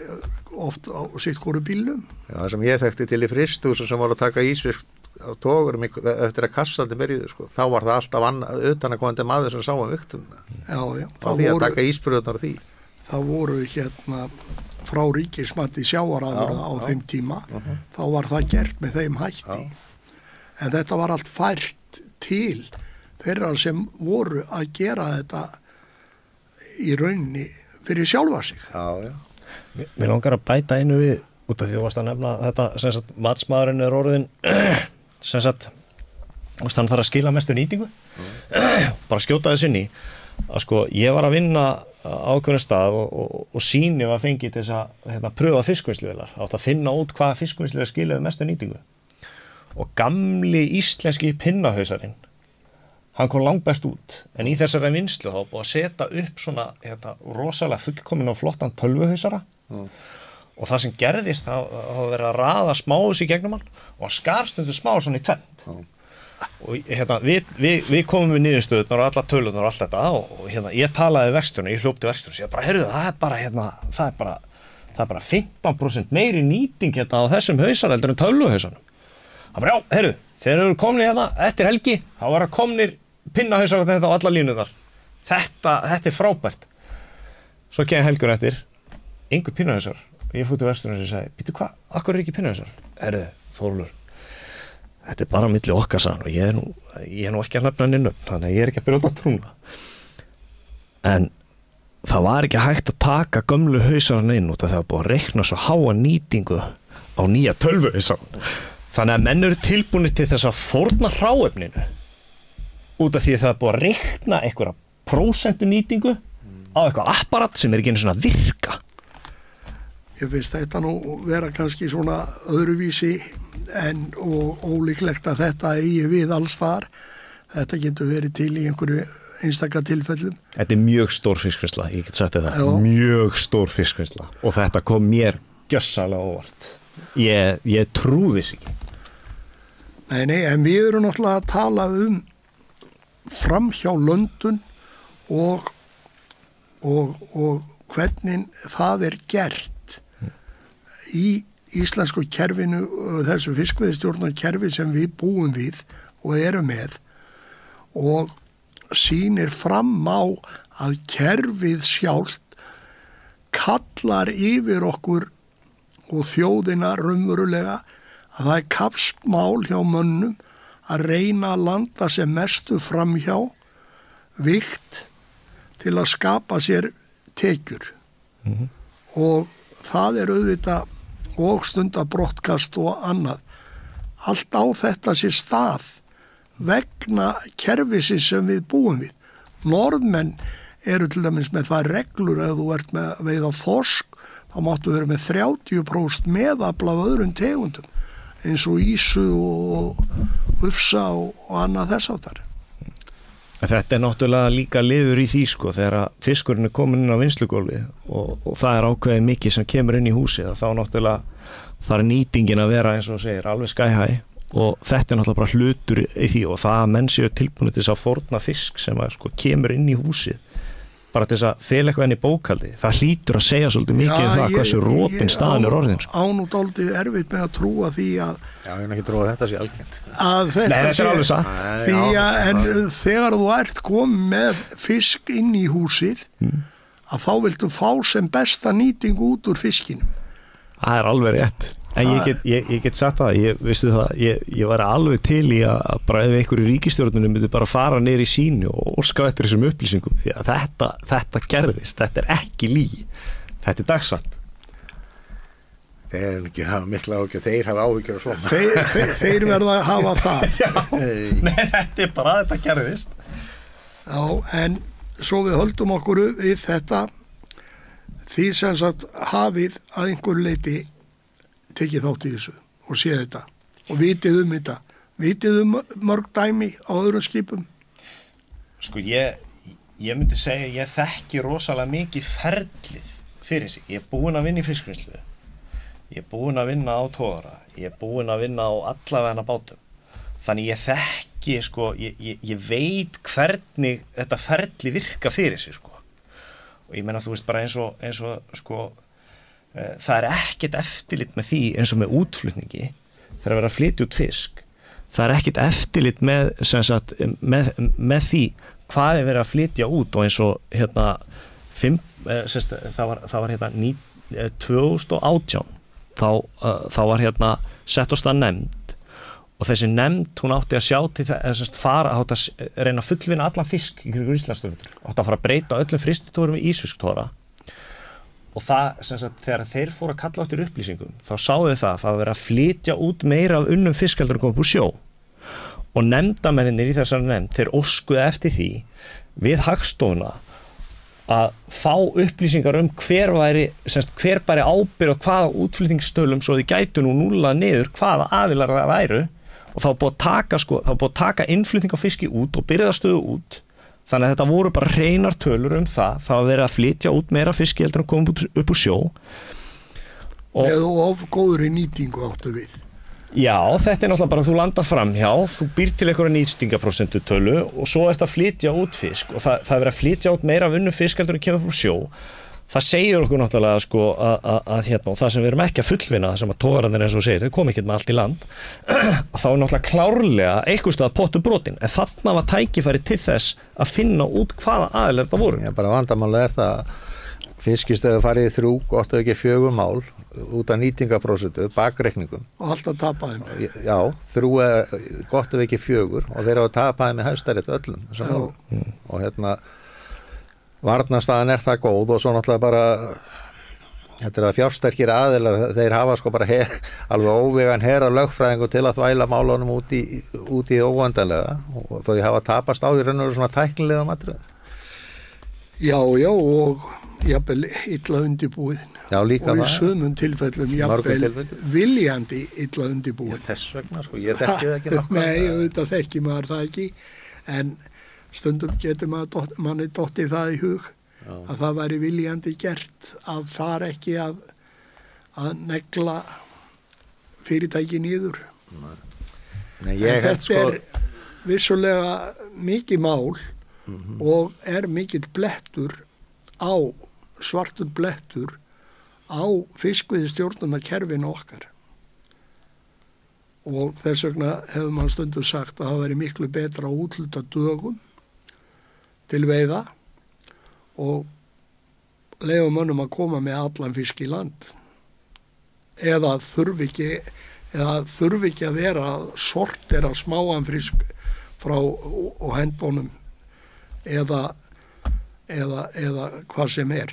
oft á sitt hvoru bílum. Já, það sem ég þekkti til í fristúsum sem voru að taka ísfisk á togurum eftir að kassandi byrjuðu, sko, þá var það alltaf utan að komandi maður sem sá vigtunina. Já. Á því að taka ísbrjóðnar á því. Það voru frá ríkismati sjávarafurða á þeim tíma, þá var það gert með þeim hætti. En þetta var allt fært til þeirra sem voru að gera þetta í rauninni fyrir sjálfa sig. Já. Mér langar að bæta einu við, út af því þú varst að nefna þetta, sem sagt, matsmaðurinn er orðin, sem sagt, hann þarf að skila mestu nýtingu, bara skjóta þess inn í, að sko, ég var að vinna ákveðnum stað og sýni var fengið til þess að pröfa fiskvinnsluvélar, átt að finna út hvaða fiskvinnsluvélar skilaði mestu nýtingu og gamli íslenski pinnahausarinn hann kom langbest út en í þessari vinnslu þá búið að setja upp svona rosalega fullkominn og flottan tölvuhausara og það sem gerðist þá verið að raða smáus í gegnum hann og hann skar stundum smá svona í tvennt og við komum við niðurstöðunar og alla tölunar og allt þetta og ég talaði verkstjónu, ég hljópti verkstjónu og ég bara, heyrðu, það er bara 15% meiri nýting á þessum hausar heldur en tölvuhausanum. Það bara, já, heyrðu, þeir eru komnir eftir helgi, þá var að komnir pinnahausar á alla línuðar. Þetta er frábært. Svo kemur helgur eftir, engu pinnahausar. Ég fór til verkstjónu og sagði, býttu hvað, akkur er ekki pinnahausar? Heyrðu, Þórólfur, þetta er bara milli okkar saman og ég er nú ekki að nefna hann inn upp, þannig að ég er ekki að byrja út að trúna. En það var ekki hægt að taka gömlu hausarana inn út af það var búið að reikna svo háa nýtingu á nýja tölvuhausaran. Þannig að menn eru tilbúnir til þess að fórna hráefninu út af því að það er búið að reikna einhverja prósentu nýtingu á eitthvað apparat sem er ekki einu svona að virka. Ég finnst þetta nú vera kannski svona öðruvísi og ólíklegt að þetta eigi við alls þar. Þetta getur verið til í einhverju einstaka tilfellum. Þetta er mjög stór fiskvinnsla, ég get sagt þetta. Já. Mjög stór fiskvinnsla og þetta kom mér gjörsamlega óvart. Ég trúði þess ekki. Nei, en við erum náttúrulega að tala framhjá löndun og hvernig það er gert í íslensku kerfinu, þessu fiskveiðistjórnarkerfi sem við búum við og erum með og sýnir fram á að kerfið sjálft kallar yfir okkur og þjóðina raunverulega að það er kappsmál hjá mönnum að reyna að landa sem mestu framhjá vikt til að skapa sér tekjur og það er auðvitað og stundabrotkast og annað. Allt á þetta sér stað vegna kerfisins sem við búum við. Norðmenn eru til dæmis með það reglur að þú ert með veiða þorsk, þá máttu vera með 30% meðafla af öðrum tegundum eins og ýsu og ufsa og annað þess áttar. Þetta er náttúrulega líka liður í því þegar fiskurinn er komin inn á vinnslugólfið og það er ákveðið mikið sem kemur inn í húsið þá náttúrulega þarf nýtingin að vera eins og segir alveg sky high og þetta er náttúrulega bara hlutur í því og það að menn séu tilbúnir til þess að fórna fisk sem að kemur inn í húsið bara til þess að fela eitthvað inn í bókhaldi það hlýtur að segja svolítið mikið um það hversu rótin staðan er orðin Ánút aldrei erfitt með að trúa því að Já, ég er ekki trúa að þetta sé algengt Nei, þetta er alveg satt Því að en þegar þú ert komið með fisk inn í húsið að þá viltu fá sem besta nýting út úr fiskinum Það er alveg rétt En ég get sagt það, ég var alveg til í að bara ef einhverju ríkisstjórnunum myndi bara fara niður í sínu og óska eftir þessum upplýsingum því að þetta gerðist, þetta er ekki lygi, þetta er dagsatt. Þeir ekki hafa mikla áhyggjur, þeir hafa áhyggjur og svona. Þeir verða að hafa það. Já, nei þetta er bara þetta gerðist. Já, en svo við höldum okkur við þetta, því sem sagt hafið að einhver leiti tekið þátt í þessu og séð þetta og vitið mörg dæmi á öðrum skipum Sko ég myndi segja ég þekki rosalega mikið ferlið fyrir sig, ég er búinn að vinna í fiskvinnslu ég er búinn að vinna á togara ég er búinn að vinna á allavegna bátum þannig ég þekki ég veit hvernig þetta ferli virka fyrir sig og ég meina þú veist bara eins og það er ekkert eftirlit með því eins og með útflutningi þegar að vera að flytja út fisk það er ekkert eftirlit með því hvað er verið að flytja út og eins og það var 2018 þá var sett á stað nefnd og þessi nefnd hún átti að sjá til átti að reyna að fullvinna allan fisk í kringu Íslandsstrendur átti að fara að breyta öllum frystitórum í ísfisktóra og það, þegar þeir fóru að kalla áttir upplýsingum, þá sáðu það var verið að flytja út meira af unnum fiskeldur en komið úr sjó. Og nefndamennir í þessari nefnd, þeir óskuðu eftir því við Hagstofuna að fá upplýsingar hver bæri ábyrgð og hvaða útflutningstölum svo þið gætu nú núllað niður hvaða aðilar það væru og þá búið að taka innflutning á fiski út og byrjaðastöðu út, þannig að þetta voru bara hreinar tölur það var verið að flytja út meira fiski heldur en koma upp úr sjó. Eða of góðri nýtingu áttu við. Já, þetta náttúrulega bara þú landar fram hjá, þú býr til einhverja nýtingarprósentu tölu og svo ert að flytja út fisk og það er verið að flytja út meira af unnu fisk heldur en kemur upp úr sjó. Það segir okkur náttúrulega sko að hérna, og það sem við erum ekki að fullvinna, það sem að togararnir eins og segir, þau kom ekki með allt í land, þá er náttúrulega klárlega einhvers staðar pottur brotin, en þarna var tækifæri til þess að finna út hvaða aðilar þetta voru. Já, bara vandamála það fiskistöðu farið í 3, gott ef ekki 4 mál út af nýtingarprósentu, bakreikningum. Og alltaf tapaði þeim. Já, 3 gott ef ekki 4 og þeir hafa tapaði með Hæstarétt öllum. Og hérna varnarstaðan það góð og svo náttúrulega bara þetta að fjársterkir aðilar, þeir hafa sko bara alveg óvegan af lögfræðingu til að þvæla málunum út í óvandanlega og þau hafa tapast á í raun og svona tæknilega matriðum. Já, og jafnvel illa undirbúið. Já, líka og í sumum tilfellum jafnvel viljandi illa undirbúið. Já, þess vegna sko, ég þekki það ekki nokkuð. Nei, auðvitað þekki maður það ekki, en stundum getur manni dottið það í hug að það væri viljandi gert að fara ekki að negla fyrirtæki niður. Nei, þetta er vissulega mikið mál og mikill blettur svartur blettur á fiskveiðistjórnunarkerfinu okkar. Og þess vegna hefur maður stundum sagt að það væri miklu betra að úthluta dögum til veiða og leyfa mönnum að koma með allan fisk í land. Eða þurfi ekki að vera sortera smáan fisk frá og hendunum eða hvað sem er.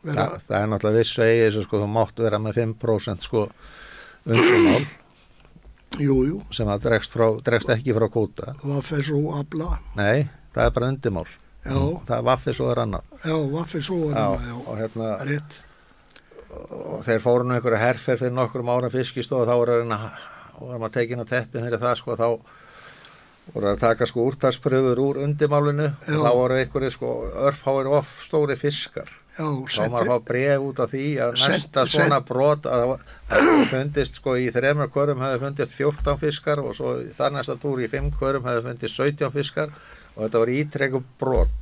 Það er náttúrulega viss vegið sem sko þú mátt vera með 5% sko undrumál. Jú. Sem að dregst ekki frá kvóta. Vaffes og afla. Nei, það er bara undimál. Já. Það er vaffes og annað. Já, vaffes og annað, já. Og hérna, rétt. Og þeir fóru nú einhverja herferð fyrir nokkrum ára fiskistofu og þá voru maður tekin á teppi fyrir það sko, þá voru að taka sko úrtakspröfur úr undimálinu og þá voru einhverju sko örfáir stóri fiskar. Já, þá maður fá bréf út af því að næsta svona brot að það fundist sko í 3 körum hefði fundist 14 fiskar og svo þar næsta túr í 5 körum hefði fundist 17 fiskar og þetta var ítrekku brot.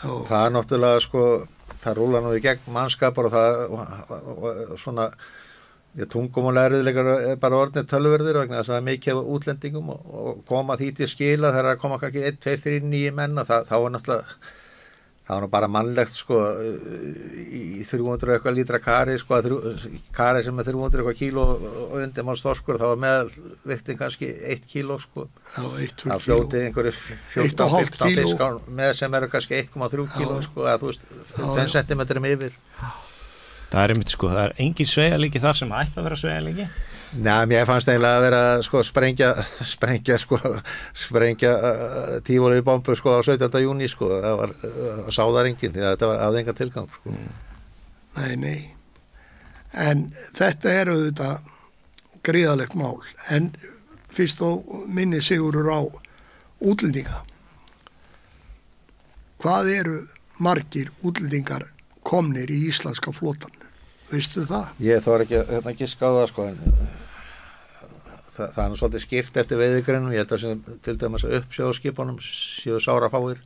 Og það er náttúrulega sko, það rúla nú í gegn mannskapar og það svona tungumála erfiðleikar bara orðnir tölverðir vegna þess að það er mikið af útlendingum og koma því til skila þegar það koma kannski 1, 2, 3 nýjir menn þá er náttúrulega það var nú bara mannlegt sko í 300 eitthvað lítra kari sko, kari sem er 300 eitthvað kíló og undirmálstorskur þá var meðalviktin kannski 1 kíló sko. Já, 1-2 það fljótið einhverju 14-15 fiskar með sem eru kannski 1,3 kíló sko, eða þú veist 2 centimetrum yfir. Það er einmitt sko, það er engin sveigjanleiki þar sem ætti að vera sveigjanleiki. Nei, mér fannst eiginlega að vera sko sprengja tífóli bombu sko á 17. júní sko, það var sáðar enginn, því að þetta var engan tilgang sko. Nei. En þetta er auðvitað gríðalegt mál, en fyrst og minni Sigurður á útlendinga. Hvað eru margir útlendingar komnir í íslenska flotan? Veistu það? Ég þarf ekki að giska á það sko, en það er nú svolítið skipt eftir veiðigreinum. Ég held að sem til dæmis uppsjóðskipunum séu sárafáir.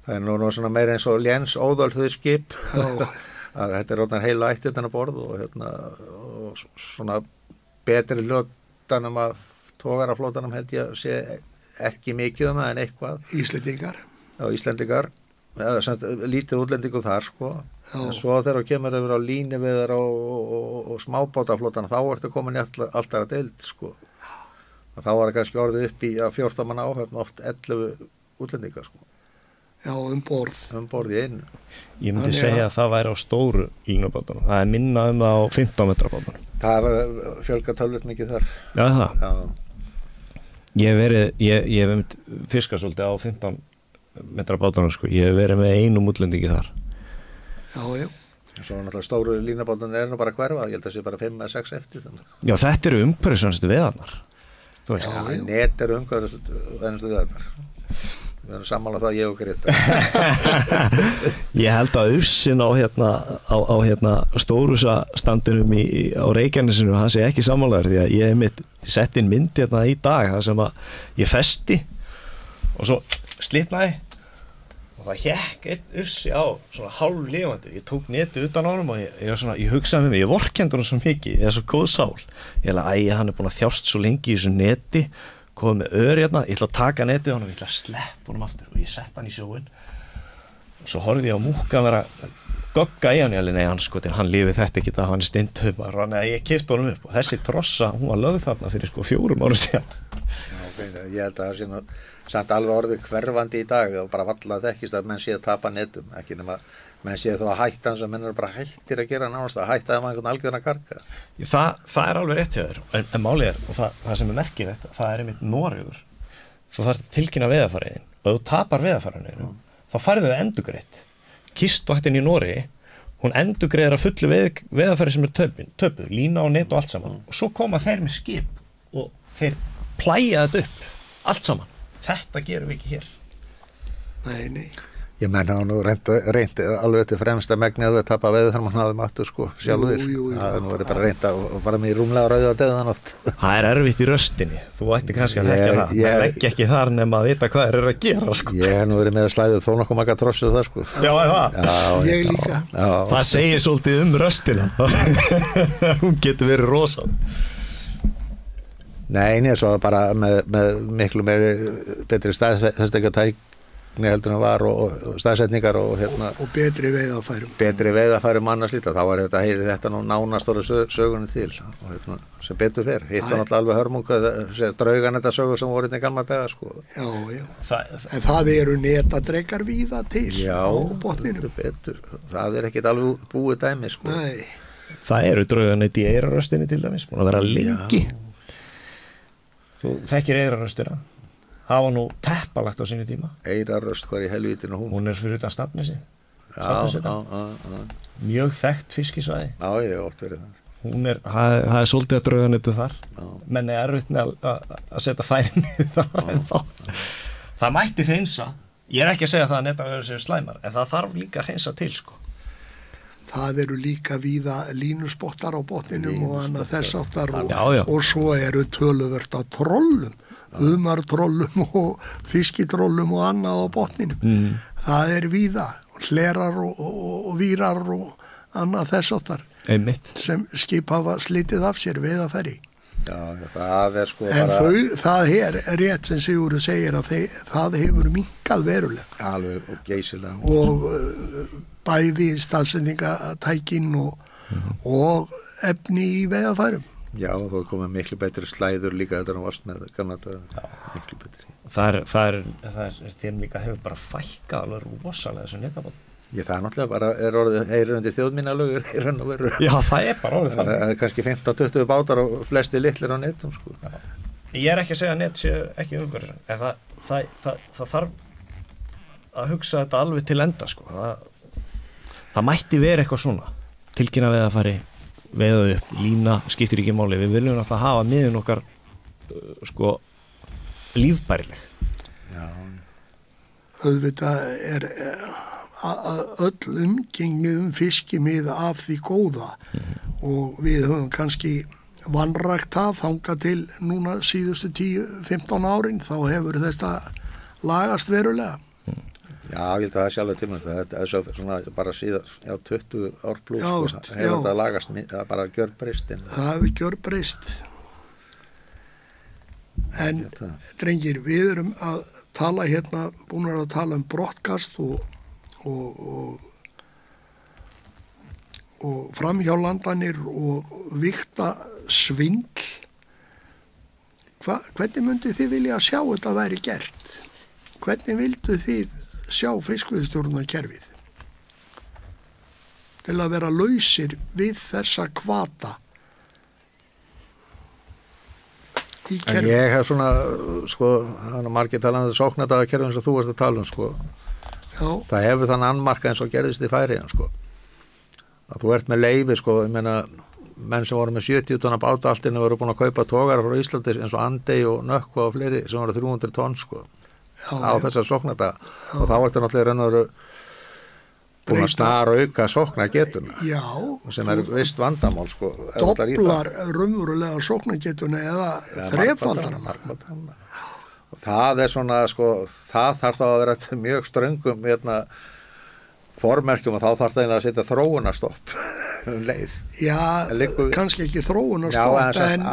Það er nú svona meira eins og léns óðalþuð skip að þetta er rótnar heila ætt hérna borð og svona betri hlutanum af togaraflótanum held ég að sé ekki mikið það en eitthvað. Íslendingar? Já, Íslendingar. Lítið útlendingum þar sko. En svo þegar þú kemur yfir á línuveðar og smábátaflótana þá ertu komin í allt aðra deild sko. Og þá var það kannski orðið upp í 14 manna áhöfn, oft 11 útlendingar sko. Já, borð. Borð í einu. Ég myndi segja að það væri á stóru línubátunum. Það er minna það á 15 metra bátunum. Það var fjölga tölvöld mikið þar. Já, það. Já. Ég hef fiskað svolítið á 15 metra bátunum sko. Ég hef verið með einum útlendingi þar. Já. Svo náttúrulega stóru línubátunum nú bara hverfað. Ég held að það sé bara 5 eða 6 eftir þannig. Já, þetta eru umhverfisvænstu veiðarnar. þú veist. Já, net umhverfis venstu við þetta. Við erum sammála það, ég og Greta. Ég held að Ufsin á Stórhúsastandinum á Reykjanesinu, hann sé ekki sammálaður, því að ég sett inn mynd í dag, það sem að ég festi og svo slitnaði og það hékk einn Ufsi á svona hálf lifandi. Ég tók netið utan á honum og ég hugsaði með mig, ég vorkenndi honum svo mikið, ég svo góð sál. Ég held að hann búin að þjást svo lengi í þessu neti, komið með ör ég ætla að taka netið á honum, ég ætla að sleppa honum aftur og ég sett hann í sjóinn og svo horfði ég á múkka vera gogga í hann, ég alveg, nei, hann lifið þetta ekki, það hann steintöfmar, þannig að ég keypti honum upp og þessi trossa, hún var lögð þarna fyrir 4 árum síðan. Já, okay, ég held að það sé nú samt alveg orðið hverfandi í dag og bara valla þekkist að menn sé að tapa netum, ekki nema menn sé þó að hætta hans að menn eru bara hættir að gera nánast að hætta að mann algjörna karka. Það er alveg rétt hjá þér, en málið er, og það sem merkilegt, það er einmitt Noregur. Þú þarf að tilkynna veiðarfæriðin og ef þú tapar veiðarfærinu, þá færðu þau endurgreitt. Kistvættin í Noregi, hún endurgreiðir að fullu veiðarfæri sem er töpuð, lína og net og allt saman. Og svo koma þeir með skip og þeir plæja þetta upp, allt saman. Þetta gerum við ekki hér. Nei. Ég menn hafa nú reynt alveg til fremsta megni að þau tapa veið þar mann hafði máttu sjálfur. Það nú verið bara reynt að fara með í rúmlega rauða deðanótt. Það er erfitt í röstinni. Þú ætti kannski að þekkja það. Það leggja ekki þar nema að vita hvað þeir að gera. Ég hef nú verið með að slæðu þó nokkuð marga trossur það Já, það. Já, ég líka. Það segir svolítið röstina. Hún getur verið rosa. Nei, svo bara með miklu meiri betri staðsetningartækni heldur en var og staðsetningar og betri veiðarfærum. Betri veiðarfærum annars lítið. Þá var þetta nú nánast orðið sögunni til og sem betur fer. Hitt var náttúrulega alveg hörmunga draugan þetta sögur sem voru í gamla daga Já. En það eru netadrekar víða til á botninum. Betur. Það er ekkert alveg búið dæmi Nei. Það eru drauganet í Eyraröstinni til dæmis, búin að vera lengi. Þú þekkir Eyraröstina. Það var nú teppalagt á sínu tíma. Eyraröst, hvað í helvítinu hún? Hún er fyrir utan Stafnesi. Já. Mjög þekkt fiskisvæði. Já, ég hef oft verið þar. Það er svolítið að drauganetu þar. Menn er erfitt með að setja færin í það. Það mætti hreinsa. Ég er ekki að segja það að netaveiðar séu slæmar, en það þarf líka að hreinsa til, Það eru líka víða línuspottar á botninum og annað þess áttar og svo eru töluvert á trollum, humartrollum og fiskitrollum og annað á botninum. Það er víða, hlerar og vírar og annað þess áttar sem skip hafa slitið af sér veiðarfæri. Já, það er en það er rétt sem Sigurður segir að það hefur minnkað verulega. Alveg og geysilega. Og bæði staðsetningatækin og efni í veiðarfærum. Já, og þú komið miklu betri slæður líka þetta varst með Kanada, miklu betri. Það er þeim líka hefur bara fækkað alveg rosalega þessu netabátum. Það er náttúrulega bara orðið heyrir undir þjóðminjalögur í raun og veru. Já, það er bara orðið það. Það er kannski 15-20 bátar og flesti litlir á netum Ég er ekki að segja að net sé ekki umhverfis, en það þarf að hugsa þetta alveg til enda Það mætti vera eitthvað svona, tilkynna veiðarfæri, veiða upp, lína, skiptir ekki máli. Við viljum alltaf hafa miðun okkar lífbærileg. Já. Auðvitað er öll umgengni fiskimið af því góða og við höfum kannski vanrækt það þangað til núna síðustu 10-15 árin, þá hefur þetta lagast verulega. Já, ég held að það sjálfur til þetta er svona bara síðan 20 ár pluss hefur þetta lagast, það er bara gjörbreyst. Það hefur gjörbreyst. En drengir, við erum að tala búin að tala brottkast og framhjálandanir og vigta svindl. Hvernig myndu þið vilja sjá þetta væri gert? Hvernig vildu þið sjá fiskveiðistjórnarkerfið til að vera lausir við þessa hvata í kerfið? Ég hef svona, þannig að margir talað um þetta sóknardagakerfið eins og þú varst að tala um, það hefur þannig annmarka eins og gerðist í Færeyjum, að þú ert með leyfi, ég meina, menn sem voru með 70 tonna báta allt inni voru búin að kaupa tógar frá Íslandi eins og Andey og Nökkva og fleiri sem voru 300 tonn sko á þessar sóknardaga og þá var þetta náttúrulega raun og veru búin að snara auka sóknargetuna sem vist vandamál sko doblar raunverulega sóknargetuna eða þrefaldar og það svona sko það þarf þá að vera mjög ströngum formerkjum og þá þarf það að setja þróunarstopp leið. Kannski ekki þróunarstopp en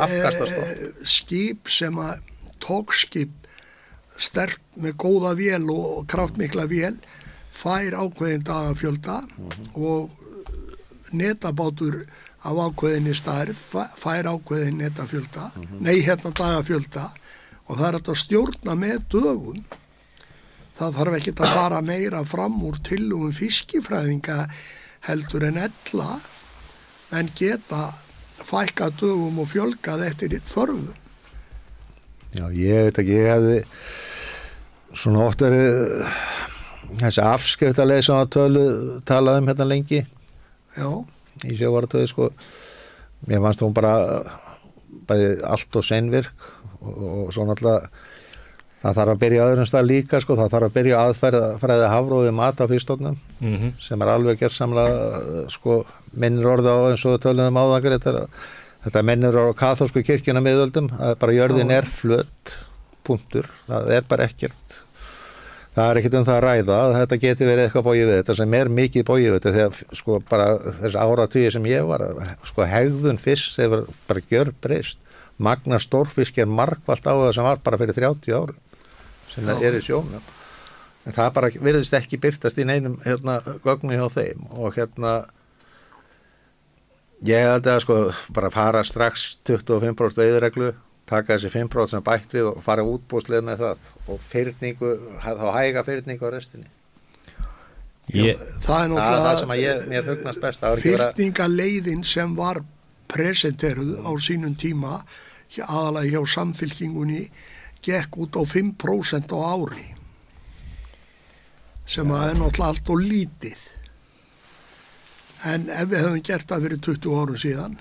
skip sem að tókskip sterkt með góða vél og kraftmikla vél fær ákveðin dagafjölda og netabátur af ákveðinni stærð fær ákveðin netafjölda dagafjölda og það hægt að stjórna með dögum. Það þarf ekki að fara meira fram úr tillögum fiskifræðinga heldur en ella en geta fækka dögum og fjölgað eftir þörfum. Já, ég veit ekki, ég hefði svona oft verið þessi afskriftarleið sem að talað hérna lengi. Já. Í sjávarútvegi sko. Mér fannst hún bara bæði allt og seinvirk og svo náttúrulega það þarf að byrja á öðrum stað líka sko, það þarf að byrja aðferði hafróði mat á fiskstofnum sem alveg gersamlega sko minnir orða á eins og tölum áðangur þetta minnir orða á kaþólsku kirkjuna miðöldum, það bara jörðin flöt, punktur, það bara ekkert það ekkert það að ræða, þetta geti verið eitthvað bóið við þetta sem mikið bóið við þetta þegar sko bara þessi áratugi sem ég var sko hegðun fisk hefur bara gjörbreyst, magna stórfisk margfalt á það sem var bara fyrir 30 árum sem í sjónum en það bara virðist ekki birtast í neinum gögnu hjá þeim og ég held að sko bara fara strax 25% veiðireglu taka þessi 5% sem bætt við og fara útbúsleið með það og fyrningu, þá hæga fyrningu á restinni það náttúrulega sem að mér hugnast best fyrningaleiðin sem var presenteruð á sínum tíma aðalega hjá Samfylkingunni gekk út á 5% á ári sem að náttúrulega allt og lítið en ef við hefum gert það fyrir 20 árum síðan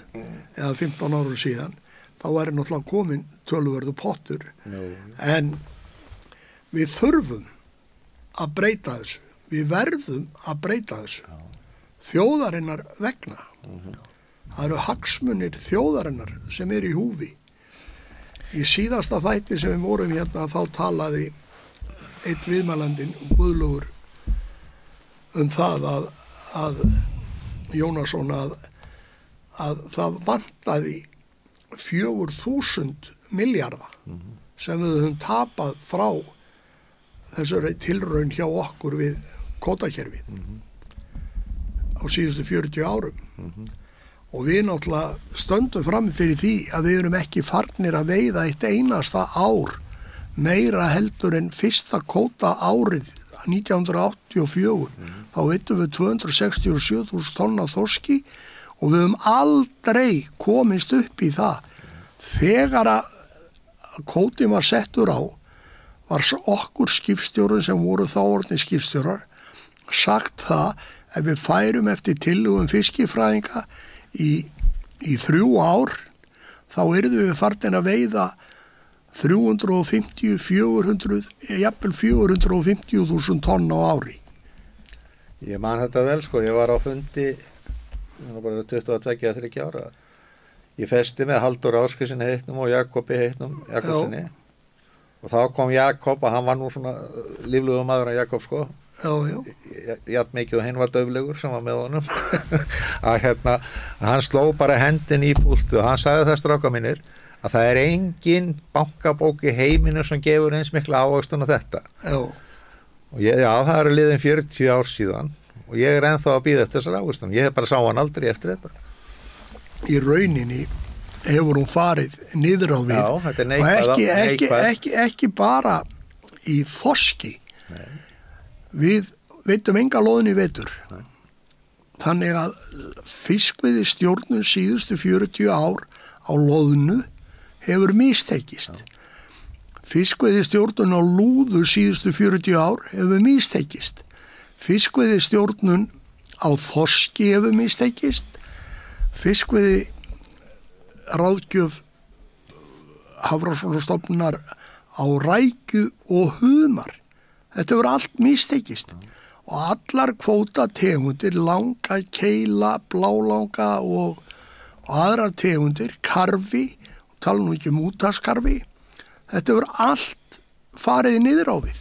eða 15 árum síðan þá náttúrulega komin töluverðu pottur en við þurfum að breyta þessu við verðum að breyta þessu þjóðarinnar vegna það eru hagsmunir þjóðarinnar sem í húfi í síðasta þætti sem við vorum hérna þá talaði einn viðmælandinn Guðlaugur það að Jónasson að það vantaði 4.000 milljarða sem við höfum tapað frá þessari tilraun hjá okkur við kvótakerfið á síðustu 40 árum og við náttúrulega stöndum fram fyrir því að við erum ekki farnir að veiða eitt einasta ár meira heldur en fyrsta kvóta árið 1984 þá veitum við 267.000 tonna þorski og við höfum aldrei komist upp í það þegar að kvótin var settur á var okkur skipstjórum sem voru þá orðnir skipstjórar sagt það ef við færum eftir tillögum fiskifræðinga í 3 ár þá yrðum við farnir að veiða 350, 400, jafnvel 450.000 tonn á ári. Ég man þetta vel sko, ég var á fundi, það var bara 22-23 ára. Ég festi með Halldór Ásgeirssyni heitnum og Jakobi heitnum, Jakobssyni. Og þá kom Jakob og hann var nú svona líflegur maður en Jakob sko. Jafn mikið og hinn var döflegur sem var með honum. að hann sló bara hendin í púltu og hann sagði það stráka mínir að það engin bankabók í heiminu sem gefur eins mikla ávöxtun á þetta. Og það liðin 40 ár síðan og ég ennþá að bíða eftir þessar ávöxtun. Ég bara sá hann aldrei eftir þetta. Í rauninni hefur hún farið niður á við. Já, þetta neikvæð. Og ekki bara í þorski. Nei. Við veitum enga loðin í vetur. Nei. Þannig að fiskveiði stjórnun síðustu 40 ár á loðnu hefur mistekist. Fiskveiði stjórnun á lúðu síðustu 40 ár hefur mistekist. Fiskveiði stjórnun á þorski hefur mistekist. Fiskveiði ráðgjöf Hafrannsóknastofnunar á rækju og humar. Þetta verður allt mistekist og allar kvótategundir, langa, keila, blálanga og aðrar tegundir, karfi, tala nú ekki úthafskarfi, þetta verður allt farið niður á við.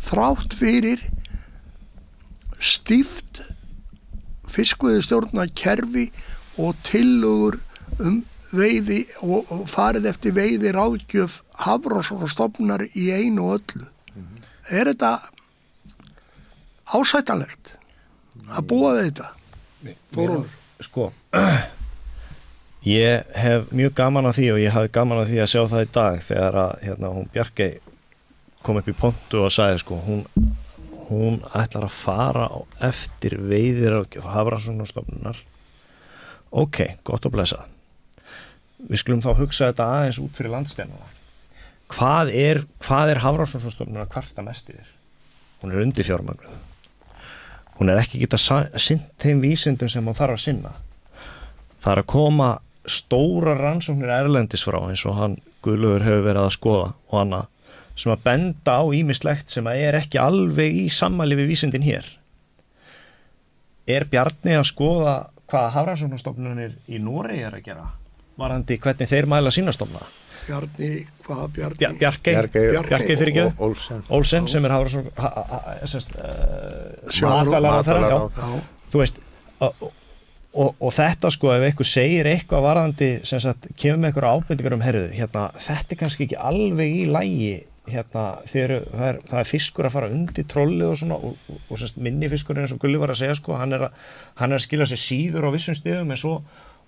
Þrátt fyrir stíft fiskveiðistjórnarkerfi og tillögur veiði og farið eftir veiði ráðgjöf Hafrannsóknastofnunar í einu og öllu. Er þetta ásættanlegt að búa við þetta? Þórólfur. Sko, ég hef mjög gaman af því og ég hafði gaman af því að sjá það í dag þegar að hún Bjarkey kom upp í pontu og sagði sko, hún ætlar að fara á eftir veiðir á Hafrannsóknastofnunar. Ok, gott að blessa. Við skulum þá hugsa þetta aðeins út fyrir landsteinana. Hvað er Hafrannsóknastofnunar að kvarta mest yfir? Hún er undirfjármagnuð. Hún er ekki geta sinnt þeim vísindum sem hún þarf að sinna. Það er að koma stóra rannsóknir erlendis frá eins og hann Guðlaugur hefur verið að skoða og annað sem að benda á ýmislegt sem að er ekki alveg í sammæli við vísindin hér. Er Bjarni að skoða hvað Hafrannsóknastofnunir í Noregi er að gera? Varandi hvernig þeir mæla sína stofna? Bjarni, hvað Bjarni? Bjarkey fyrir Olsen sem er matvælaráðherra. Þú veist, og þetta sko, ef einhver segir eitthvað varðandi, sem sagt, kemur með einhverja ábendingar herðu, þetta er kannski ekki alveg í lagi, það er fiskur að fara undir trollið og svona, og sem sagt, minni fiskurinn eins og Gulli var að segja, sko, hann er að skila sér síður á vissum stigum en svo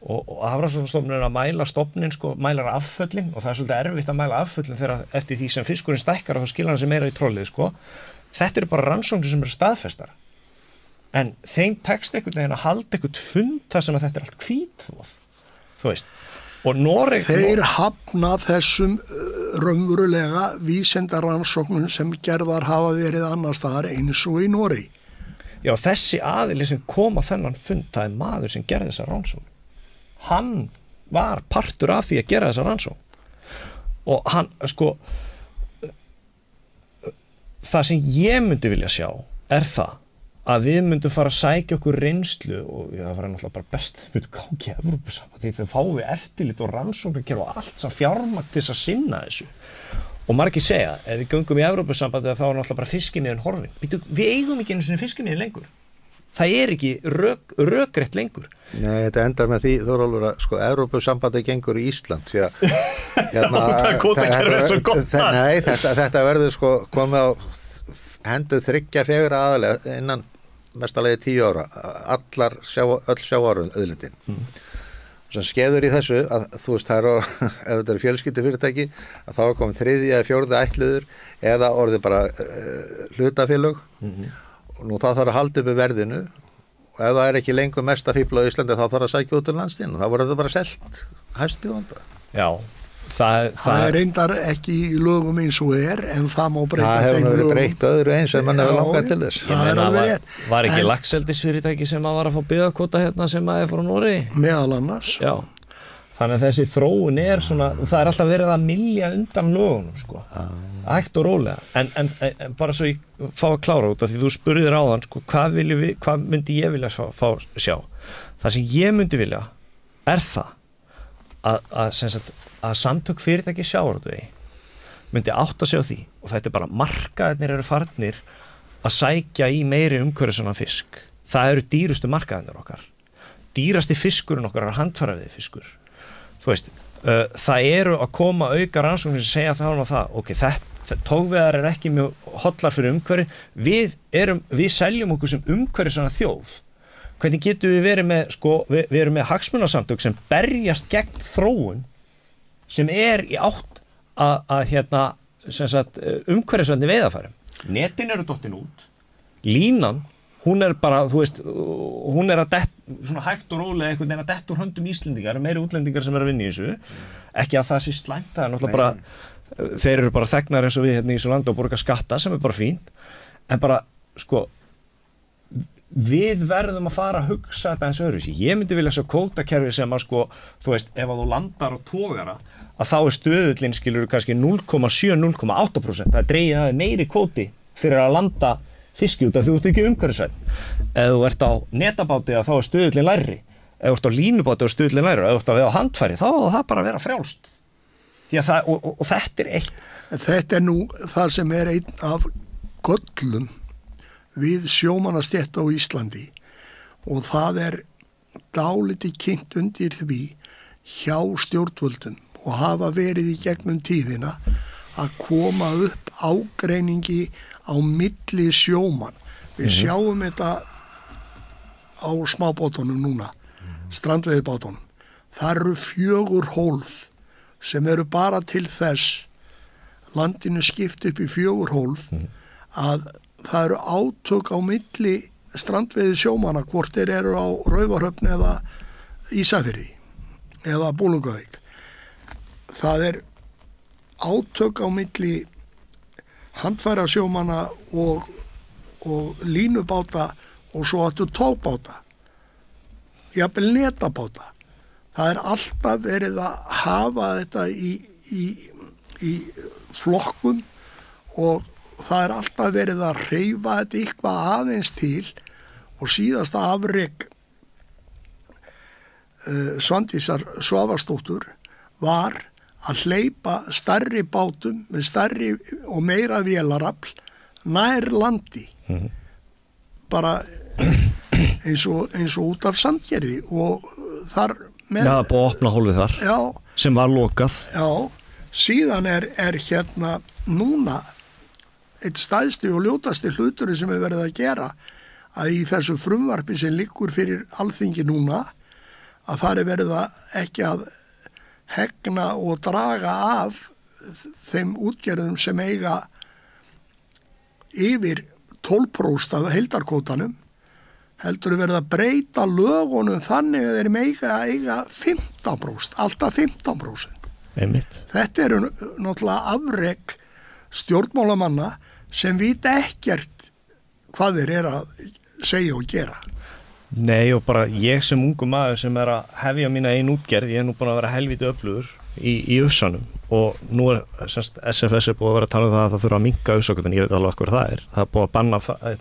og Hafrannsóknastofnunin er að mæla stofnin sko, mælar afföllin og það er svolítið erfitt að mæla afföllin þegar eftir því sem fiskurinn stækkar og þá skilur hann sér meira í trollið sko. Þetta eru bara rannsóknir sem eru staðfestar en þeim tekst einhvern veginn að halda einhvern fund þar sem að þetta er allt hvítþvoð þú veist og Noreg þeir hafna þessum raunverulega vísindarannsóknum sem gerðar hafa verið annars staðar eins og í Noregi. Já, þessi aðili sem kom á þennan fund, það er maður sem gerði þessa rannsókn. Hann var partur af því að gera þessa rannsókn og hann, sko það sem ég myndi vilja sjá er það að við myndum fara að sækja okkur reynslu og það var náttúrulega bara best að myndum gangi í Evrópusambandið því þau fáum við eftirlit og rannsóknarkerfi og allt sem fjármagn til þess að sinna þessu og margir segja, ef við göngum í Evrópusambandið þá er náttúrulega bara fiskimiðin horfin. Við eigum ekki einu sinni fiskimiðin lengur. Það er ekki rökrétt lengur. Nei, þetta endar með því, Þórólfur, að sko Evrópusambandið gengur í Ísland því að þetta verður sko komið á hendur 3-4 aðalega innan mestalegi 10 ára öll sjávarauðlindin sem skeður í þessu að þú veist það ef þetta eru fjölskyldufyrirtæki að þá er komið 3. eða 4. ættliður eða orðið bara hlutafélög og nú þá þarf að halda uppi verðinu og ef það er ekki lengur mesta fífla á Íslandi þá þarf að sækja út úr landstíðinu þá voru þetta bara selt hæstbjóðanda. Já, það er reyndar ekki í lögum eins og en það má breyta það hefur verið breytt öðru eins sem mann hefur langað til þess. Ég meina, var ekki laxeldisfyrirtæki sem að var að fá byggðakvóta hérna sem að er frá Noregi? Meðal annars. Já. Þannig að þessi þróun er svona, það er alltaf verið að mylja undan lögunum sko, hægt og rólega, en bara svo ég fá að klára út af því þú spurðir áðan sko, hvað myndi ég vilja fá sjá? Það sem ég myndi vilja er það að samtök fyrirtæki sjávarútvegi myndi átta sig á því og þetta er bara markaðirnir eru farnir að sækja í meiri umhverfisvænan fisk. Það eru dýrustu markaðirnir okkar. Dýrasti fiskurinn okkar er handfæraveði fiskur. Þú veist, það eru að koma auka rannsóknir sem segja það ok, togveiðar er ekki mjög hollar fyrir umhverfi, við seljum okkur sem umhverfisvæna þjóð. Hvernig getum við verið með, sko, við erum með hagsmunasamtök sem berjast gegn þróun sem er í átt að umhverfisvænni veiðarfærum. Netin eru dottin út, línan hún er bara, þú veist, hún er að svona hægt og rólega einhvern veginn að detta úr höndum Íslendingar, meiri útlendingar sem er að vinna í þessu, ekki að það sé slæmt, það er náttúrulega bara, þeir eru bara þegnar eins og við hérna í þessu landi og borga skatta sem er bara fínt, en bara, sko, við verðum að fara að hugsa þetta eins öðruvísi. Ég myndi vilja svo kvótakerfi sem að sko, þú veist, ef að þú landar og togara, að þá stöðullinn skilur kannski 0,7-0,8%. Það dregið aðeins meiri kvóti fyrir að landa fiski út af því þú ert ekki umhverfisvænn. Ef þú ert á netabáti þá stöðullinn lægri. Ef þú ert á línubáti stöðullinn lægri. Ef þú ert á handfæri þá á það bara að vera frjálst. Því að það, og þetta eitt. Þetta nú það sem einn af göllum við sjómannastétt á Íslandi og það dálítið kynnt undir því hjá stjórnvöldum og hafa verið í gegnum tíðina að koma upp ágreiningi á milli sjómann. Við sjáum þetta á smábátunum núna, strandveiðbátunum. Það eru 4 hólf sem eru bara til þess landinu skipt upp í 4 hólf að það eru átök á milli strandveiði sjómanna hvort þeir eru á Raufarhöfn eða Ísafirði eða Bolungarvík. Það átök á milli handfæra sjómanna og línubáta og svo áttu tógbáta, jafnvel netabáta. Það alltaf verið að hafa þetta í flokkum og það alltaf verið að hreyfa þetta eitthvað aðeins til og síðasta afrek Svandísar Svavarsdóttur var að hleypa stærri bátum með stærri og meira vélarafl nær landi bara eins og út af Sandgerði og þar með Já, búið að opna hólfið þar sem var lokað. Já, síðan hérna núna eitt stæðsti og ljótasti hluturinn sem verið að gera að í þessu frumvarpi sem liggur fyrir Alþingi núna að það verið að ekki að hegna og draga af þeim útgerðum sem eiga yfir 12% af heildarkvótanum heldur verið að breyta lögunum þannig að þeir eiga 15%, alltaf 15%. Einmitt. Þetta náttúrulega afrek stjórnmálamanna sem vita ekkert hvað þeir að segja og gera. Nei, og bara ég sem ungu maður sem að hefja mína einn útgerð, ég nú búin að vera helviti öflugur í ufsanum og nú SFS búið að vera að tala um það að það þurfa að minnka ufsakvöldin, ég veit alveg hvað það er búið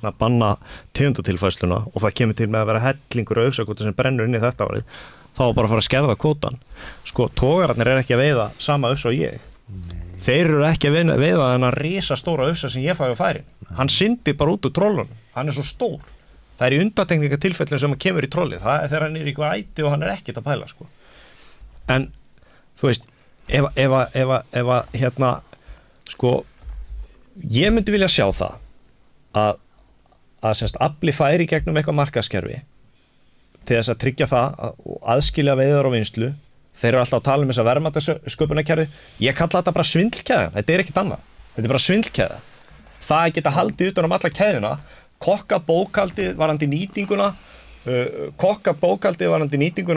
að banna tegundatilfærsluna og það kemur til með að vera hellingur af ufsakvöldin sem brennur inn í þetta árið, þá bara að fara að skerða kvótan. Sko, togararnir ekki að veiða sama ufsa og ég. Þeir eru ekki að veiða þennan risastóra ufsa sem ég fæði á færin. Hann syndir bara út úr trollunum, hann svo stór. Það í undantekningatilfellum sem hann kemur í trollið, það þegar hann í hver æti og hann ekkert að pæla, sko. En, þú veist, ef hérna, sko, ég myndi vilja sjá það að semst afli færi gegnum eitthvað markaðskerfi til þess að tryggja það og aðskilja veiðar og vinnslu. Þeir eru alltaf að tala um þess að verðmætasköpunarkerfi. Ég kalla þetta bara svindlkeðja, þetta ekkert annað. Þetta bara svindlkeðja. Það geta haldið utan alla keðjuna, kokkabókhaldið varandi nýtinguna,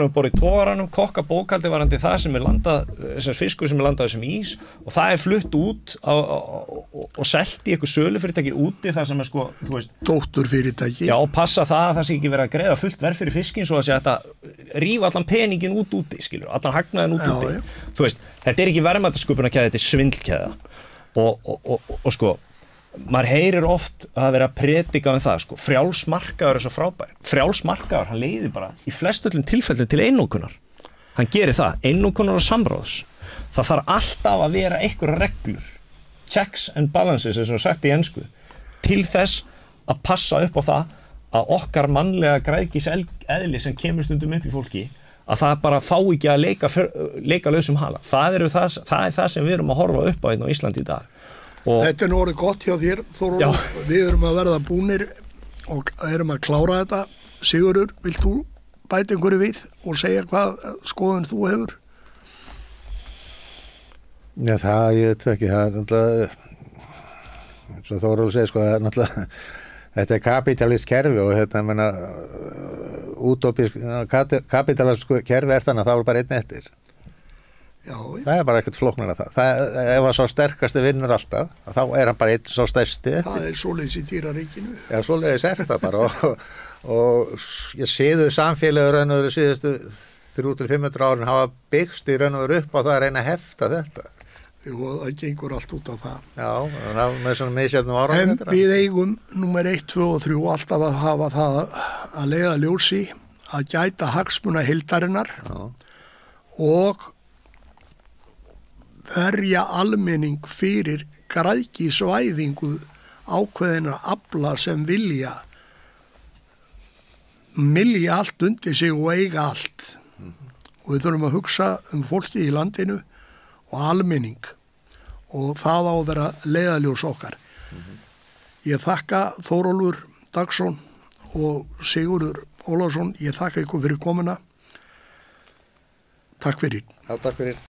borið togaranum, kokkabókhaldið varandi það sem landað, þessar fiskur sem landað sem ís og það flutt út og selt í eitthvað sölufyrirtæki úti það sem sko, þú veist, dótturfyrirtæki. Já, passa það að það sé ekki verið að greiða fullt verð fyrir fiskinn svo að sé þetta rífa allan peningin úti, skilur, allan hagnaðin úti. Þú veist, þetta ekki verðmætasköpunarkeðja, þetta svindlkeðja og sko maður heyrir oft að vera að predika um það, sko, frjálsmarkaður svo frábær. Frjálsmarkaður, hann leiðir bara í flestöllum tilfellum til einókunar. Hann gerir það, einókunar og samráðs. Það þarf alltaf að vera einhverjar reglur, checks and balances, eins og sagt í ensku, til þess að passa upp á það að okkar mannlega græðgiseðli sem kemur stundum upp í fólki, að það bara fá ekki að leika lausum hala. Það er það sem við erum að horfa upp á hérna á Íslandi í dag. Þetta nú orðið gott hjá þér, Þórólfur. Við erum að verða búnir og erum að klára þetta. Sigurður, vilt þú bæta einhverju við og segja hvað skoðun þú hefur? Já, ég veit ekki, það náttúrulega, eins og Þórólfur segir, sko, náttúrulega, þetta kapitalist kerfi og þetta, menna, útópísk, kapitalist kerfi þannig að það var bara einn eftir. Já. Það bara ekkert flóknara það. Ef hann svo sterkasti vinnur alltaf, þá hann bara einn svo stærsti. Það svoleiðis í dýraríkinu. Já, svoleiðis það bara og ég séðu samfélagur raun og veru síðustu 3-500 árin hafa byggst í raun og veru upp á það að reyna að hefta þetta. Jú, það gengur allt út af það. Já, það með svona misjöfnum ára. En við eigum númer 1, 2 og 3 alltaf að hafa það að leiða ljósi, að gæta hagsmuna heildarinnar og verja almenning fyrir græðgisvæðingu ákveðina afla sem vilja allt undir sig og eiga allt. Og við þurfum að hugsa fólki í landinu og almenning og það á að vera leiðaljós okkar. Ég þakka Þórólfur Dagsson og Sigurður Ólafsson, ég þakka ykkur fyrir komuna. Takk fyrir. Já, takk fyrir.